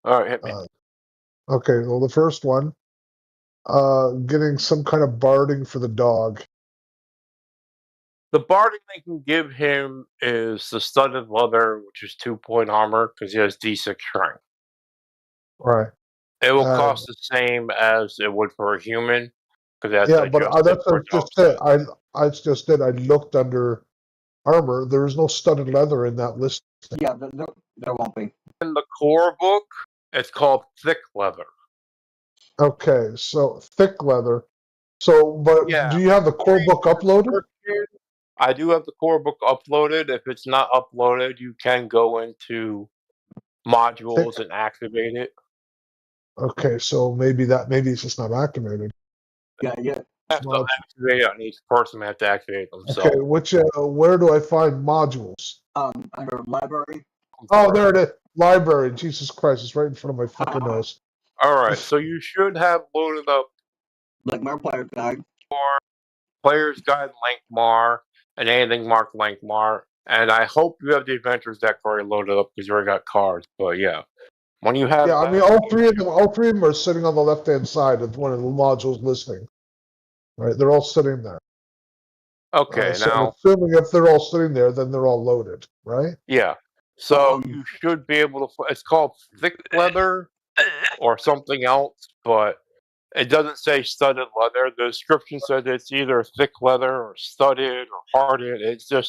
All right, hit me. Okay, well, the first one, getting some kind of barding for the dog. The barding they can give him is the studded leather, which is 2-point armor because he has D6 strength. Right. It will cost the same as it would for a human because Yeah, but that's what I just said. I just did. I looked under armor. There is no studded leather in that list. Yeah, there won't be. In the core book, it's called thick leather. Okay, so thick leather. So, but Yeah. do you have the core book uploaded? I do have the core book uploaded. If it's not uploaded, you can go into modules and activate it. Okay, so maybe it's just not activated. Yeah. You have to activate it on each person. They have to activate themselves. Okay, where do I find modules? Under library. Oh, there it is. Library. Jesus Christ, it's right in front of my fucking nose. All right, so you should have loaded up Lankhmar Player's Guide. Player's Guide Lankhmar and anything marked Lankhmar. And I hope you have the Adventures deck already loaded up because you already got cards. But yeah, when you have I mean, all three of them are sitting on the left-hand side of one of the modules listing. Right, they're all sitting there. Okay, so now assuming if they're all sitting there, then they're all loaded, right? Yeah, so you should be able to. It's called thick leather or something else, but it doesn't say studded leather. The description says it's either thick leather or studded or hardened. It's a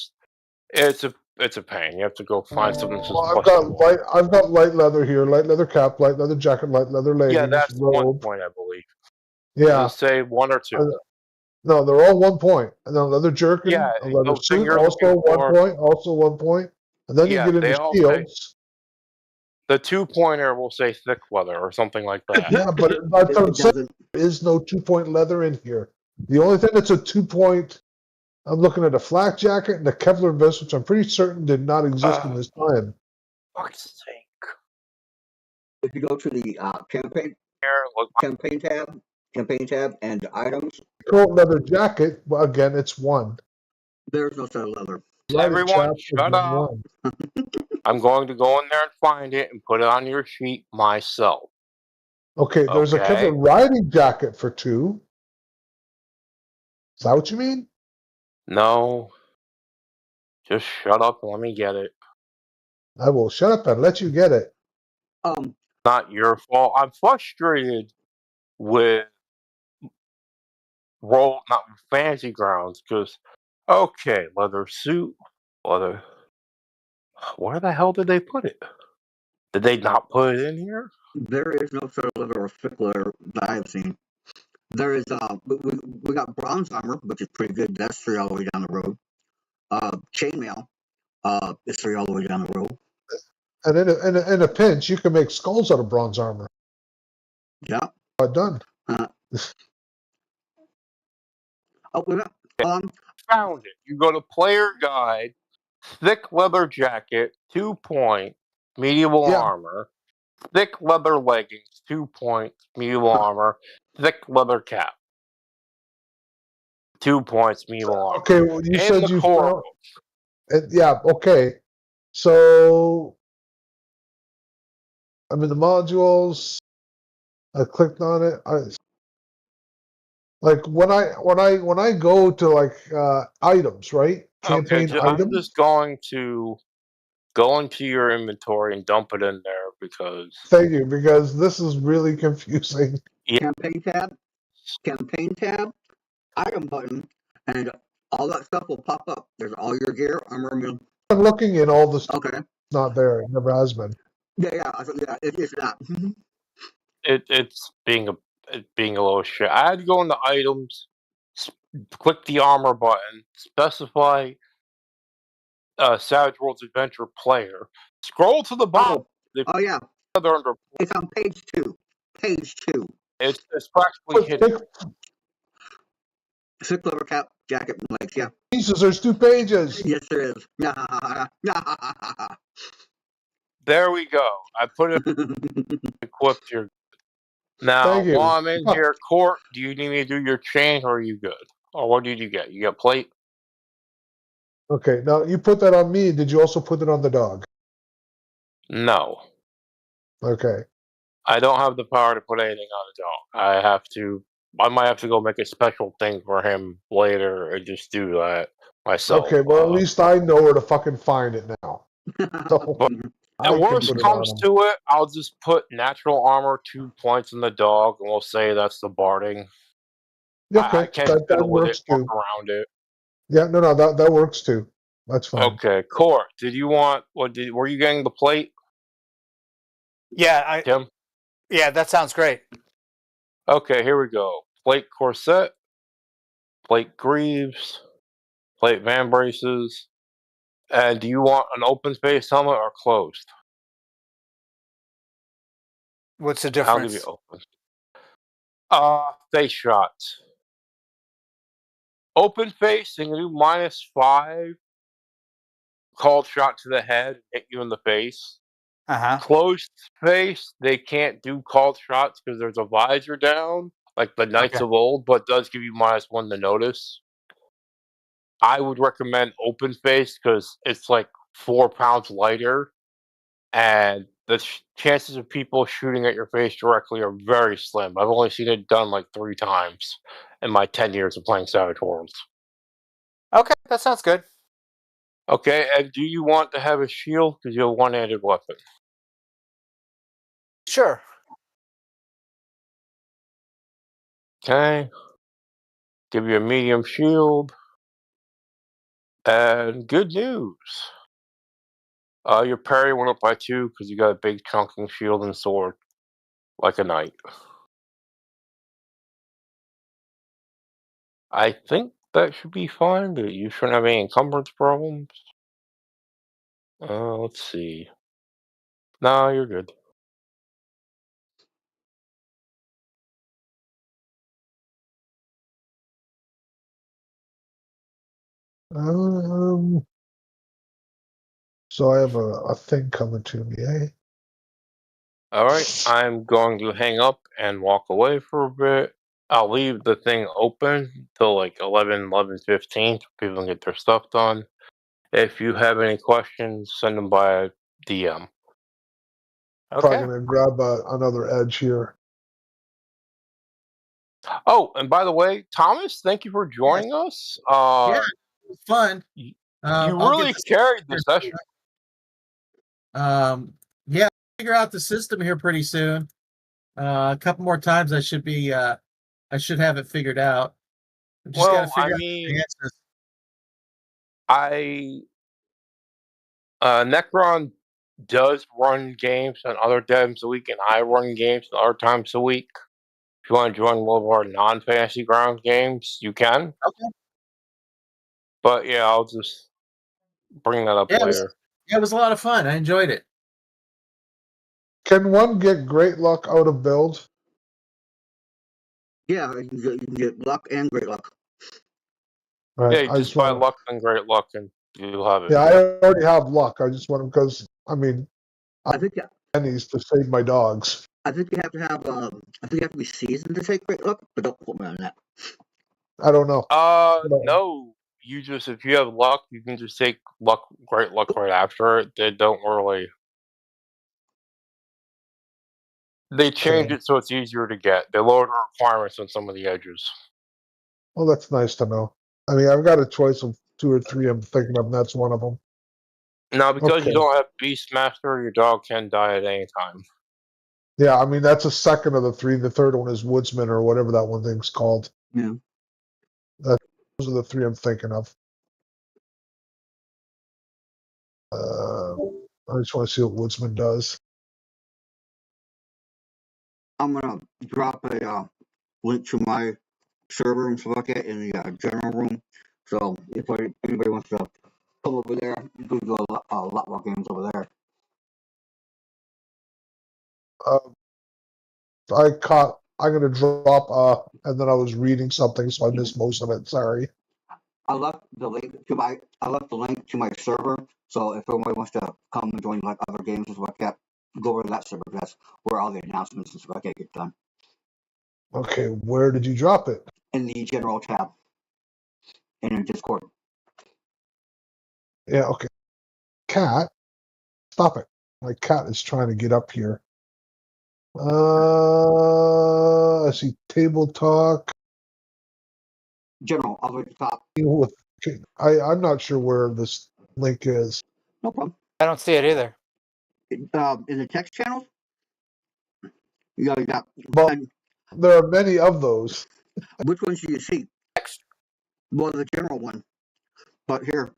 pain. You have to go find something that's I've got light leather here, light leather cap, light leather jacket, light leather leggings. Yeah, that's robe. 1 point, I believe. Yeah. Does it say 1 or 2? No, they're all 1 point. And then leather jerkin, a leather suit, also 1 point, also 1 point. And then you get into shields. The 2-pointer will say thick leather or something like that. Yeah, but that's what I'm saying. There is no 2-point leather in here. The only thing that's a 2-point, I'm looking at a flak jacket and a Kevlar vest, which I'm pretty certain did not exist in this time. Fuck's sake. If you go to the campaign tab, and items. Coat leather jacket, well, again, it's 1. There's no studded leather. Everyone, shut up. I'm going to go in there and find it and put it on your sheet myself. Okay, there's a Okay. Kevin riding jacket for 2. Is that what you mean? No. Just shut up and let me get it. I will shut up and let you get it. Not your fault. I'm frustrated with not with Fantasy Grounds, because, okay, leather suit, leather. Where the hell did they put it? Did they not put it in here? There is no sort of leather or thick leather that I've seen. There is we got bronze armor, which is pretty good. That's 3 all the way down the road. Chainmail, is 3 all the way down the road. And in a pinch, you can make skulls out of bronze armor. Yeah. Done. Found it. You go to player guide, thick leather jacket, 2 points, medieval armor, thick leather leggings, 2 points, medieval armor, thick leather cap, 2 points, medieval armor. Okay, well, you in said the you core found. Yeah, okay. So I'm in the modules. I clicked on it. Like when I go to like items, right? Campaign I'm items. just going to go into your inventory and dump it in there because. Thank you, because this is really confusing. Campaign tab, item button, and all that stuff will pop up. There's all your gear, armor, and I'm looking in all this. okay. It's not there. It never has been. Yeah, it's not. It's being a little shit. I had to go into items, click the armor button, specify Savage Worlds Adventure player, scroll to the bottom. Oh yeah, Under, it's on page 2. Page 2. it's practically hidden. Thick leather cap, jacket, and legs. Yeah. Jesus, there's 2 pages. Yes, there is. There we go. I put it equipped here. Now, Thank you. while I'm in here, Court, do you need me to do your chain, or are you good? Or what did you get? You got plate? Okay, now you put that on me. Did you also put it on the dog? No. Okay. I don't have the power to put anything on the dog. I might have to go make a special thing for him later and just do that myself. Okay, well, at least I know where to fucking find it now. So, and worst comes to it, I'll just put natural armor 2 points in the dog, and we'll say that's the barding. Okay, I can't fiddle with it, work around it. Yeah, no, that works too. That's fine. Okay, Court, did you want were you getting the plate? Yeah, Tim? Yeah, that sounds great. Okay, here we go. Plate corset, plate greaves, plate van braces. And do you want an open face helmet or closed? What's the difference? I'll give you open. Face shots. Open face, they can do -5. Called shot to the head, hit you in the face. Closed face, they can't do called shots because there's a visor down, like the Knights of old, but does give you -1 to notice. I would recommend open face because it's like 4 pounds lighter, and the chances of people shooting at your face directly are very slim. I've only seen it done like 3 times in my 10 years of playing Savage Worlds. Okay, that sounds good. Okay, and do you want to have a shield because you have a one-handed weapon? Sure. Okay. Give you a medium shield. And good news. Your parry went up by 2 because you got a big chunking shield and sword, like a knight. I think that should be fine, but you shouldn't have any encumbrance problems. Let's see. No, you're good. So I have a thing coming to me, eh? Alright, I'm going to hang up and walk away for a bit. I'll leave the thing open till like 11:15 so people can get their stuff done. If you have any questions, send them by DM. Probably Okay. gonna grab another edge here. Oh, and by the way, Thomas, thank you for joining us. Yeah, it was fun. You I'll get really carried the session. Yeah, I'll figure out the system here pretty soon. A couple more times, I should have it figured out. I just got to Well, I figure out the mean, answers. Necron does run games on other times a week, and I run games on other times a week. If you want to join one of our non-fantasy ground games, you can. Okay. But yeah, I'll just bring that up Yeah, later. it was a lot of fun. I enjoyed it. Can one get great luck out of build? Yeah, you can get luck and great luck. Right. Yeah, you I just just buy want. luck and great luck, and you'll have it. Yeah, I already have luck. I just want them because I think pennies to save my dogs. I think you have to have I think you have to be seasoned to take great luck, but don't quote me on that. I don't know. No. You just, if you have luck, you can just take great luck right after it. They don't really. They change it so it's easier to get. They lower the requirements on some of the edges. Well, that's nice to know. I mean, I've got a choice of 2 or 3 I'm thinking of, and that's one of them. Now, because you Okay. don't have Beastmaster, your dog can die at any time. Yeah, I mean, that's a second of the 3. The third one is Woodsman or whatever that one thing's called. Yeah. Those are the 3 I'm thinking of. I just want to see what Woodsman does. I'm gonna drop a link to my server and stuff like that in the general room. So if anybody wants to come over there, you can do a lot more games over there. I'm going to drop, and then I was reading something, so I missed most of it. Sorry. I left the link to my server. So if anybody wants to come and join like other games and stuff like that, go over to that server. That's where all the announcements and stuff like that get done. Okay, where did you drop it? In the general tab in Discord. Yeah, okay. Cat, stop it. My cat is trying to get up here. I see table talk. General, all the way at the top. I'm not sure where this link is. No problem. I don't see it either. In the text channels, you got. Well, there are many of those. Which ones do you see? Well, the general one. But here,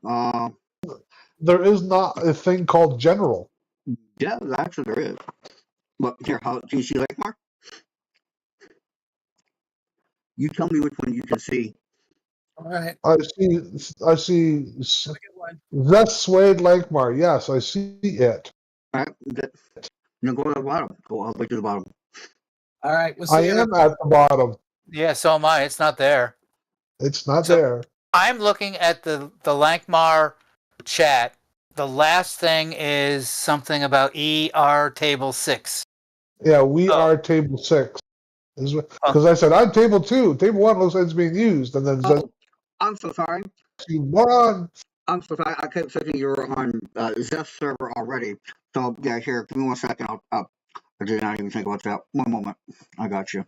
there is not a thing called general. Yeah, actually there is. But here, do you see Lankhmar? You tell me which one you can see. All right. I see. That's SWADE Lankhmar. Yes, I see it. All right. Now go to the bottom. Go all the way to the bottom. All right. I am at the bottom. Yeah, so am I. It's not there. It's not there. I'm looking at the Lankhmar chat. The last thing is something about ER table 6. Yeah, we are table 6. Because I said I'm table 2. Table 1 looks like it's being used, and then I'm so sorry. One. I'm so sorry. I kept thinking you were on Zeph's server already. So yeah, here, give me 1 second. I did not even think about that. One moment. I got you.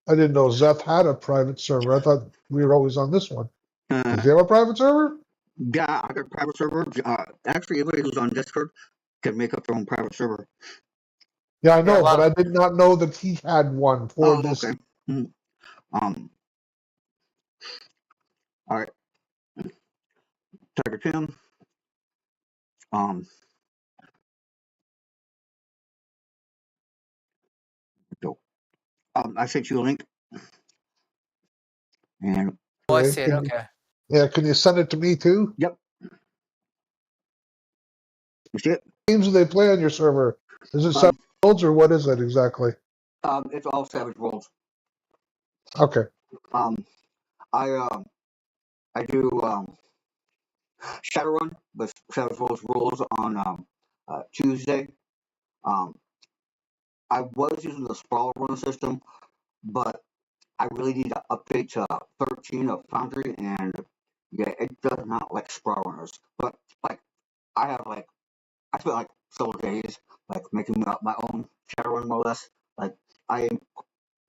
I didn't know Zeph had a private server. I thought we were always on this one. Does he have a private server? Yeah, I got a private server. Actually, everybody who's on Discord can make up their own private server. Yeah, I know, but I did not know that he had one for this. Okay. All right. Tiger Tim. I sent you a link. And I see it. Okay. Yeah, can you send it to me too? Yep. You see it? Games do they play on your server? Is it Savage Worlds or what is it exactly? It's all Savage Worlds. Okay. I do Shadowrun with Savage Worlds rules on Tuesday. I was using the Sprawl run system, but I really need to update to 13 of Foundry, and yeah, it does not like Sprawl runners. But like, I spent like several days like making my own Shadowrun more or less. Like I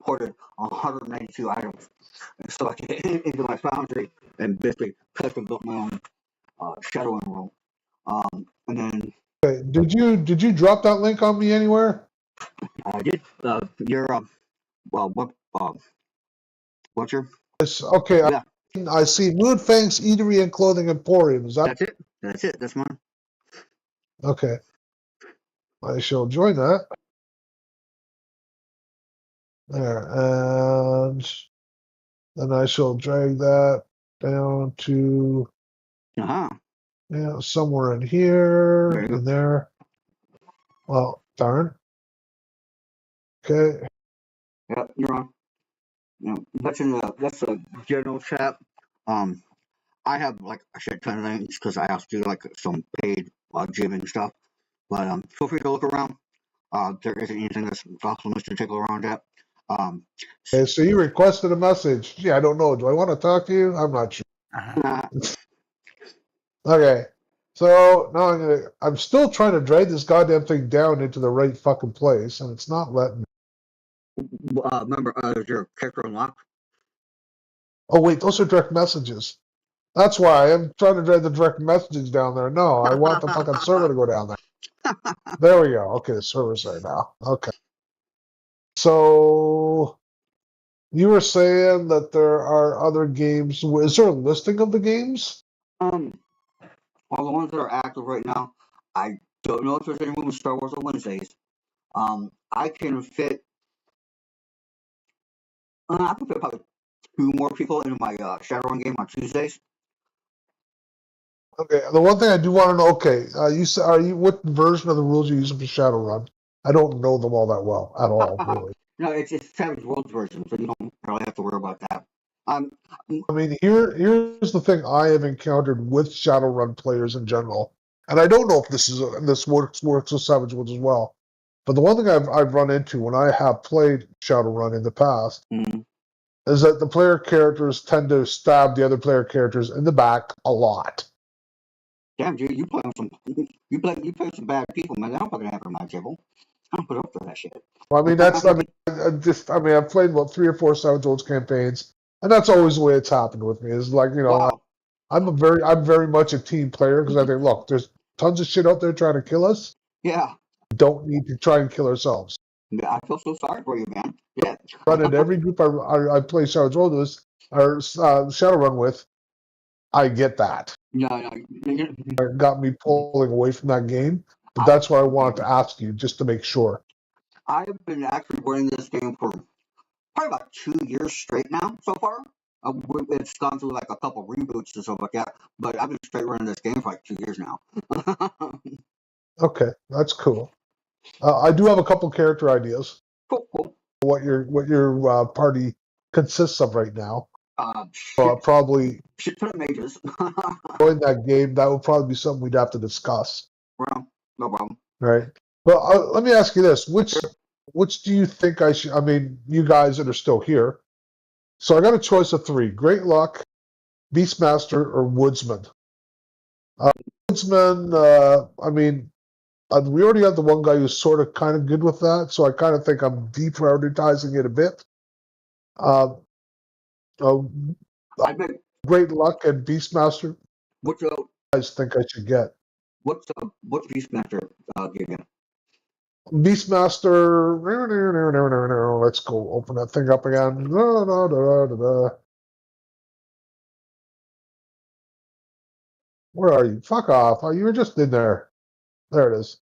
imported 192 items and selected it into my foundry and basically custom built my own Shadowrun room. And then Okay. Did you drop that link on me anywhere? I did your well what's your Okay. yeah, I see Moonfang's Eatery and Clothing Emporium. Is that that's it, that's mine. okay? I shall join that. There, and then I shall drag that down to somewhere in here, in there. Well, darn. Okay. Yeah, you're on. You know, that's a general chat. I have like a shit ton of things because I have to do like some paid gym and stuff. But feel free to look around. There isn't anything that's off limits to take a look around at. Okay, so you requested a message. Gee, I don't know. Do I want to talk to you? I'm not sure. Okay. So now I'm still trying to drag this goddamn thing down into the right fucking place, and it's not letting me. Remember, is your character unlocked? Oh wait, those are direct messages. That's why I'm trying to drag the direct messages down there. No, I want the fucking server to go down there. There we go. Okay, the server's there now. Okay. So you were saying that there are other games. Is there a listing of the games? All the ones that are active right now, I don't know if there's any room with Star Wars on Wednesdays. I can fit. I can fit probably 2 more people into my Shadowrun game on Tuesdays. Okay, the one thing I do want to know. Okay, you said, what version of the rules are you using for Shadowrun? I don't know them all that well at all, really. No, it's Savage Worlds version, so you don't really have to worry about that. I mean, here's the thing I have encountered with Shadowrun players in general, and I don't know if this works with Savage Worlds as well. But the one thing I've run into when I have played Shadowrun in the past is that the player characters tend to stab the other player characters in the back a lot. Damn, dude, you play with some bad people, man. I don't fucking have my table. I don't put up for that shit. Well, I mean, I've played about 3 or 4 Savage Worlds campaigns, and that's always the way it's happened with me. Is like, Wow. I'm very much a team player because I think, look, there's tons of shit out there trying to kill us. Yeah. Don't need to try and kill ourselves. I feel so sorry for you, man. Yeah. Run in every group I play Shadowrun with, I get that. No. It got me pulling away from that game, but that's why I wanted to ask you just to make sure. I've been actually running this game for probably about 2 years straight now so far. It's gone through like a couple reboots and stuff like that, but I've been straight running this game for like 2 years now. Okay, that's cool. I do have a couple character ideas. Cool. What your party consists of right now. Probably shit ton of mages. join that game. That would probably be something we'd have to discuss. Well, no problem. Right. Well, let me ask you this: which do you think I should? I mean, you guys that are still here. So I got a choice of 3: Great Luck, Beastmaster, or Woodsman. Woodsman. I mean, we already have the one guy who's sort of kind of good with that, so I kind of think I'm deprioritizing it a bit. Great Luck and Beastmaster. What do you guys think I should get? What's Beastmaster give you? Beastmaster. Let's go open that thing up again. Where are you? Fuck off. Oh, you were just in there. There it is.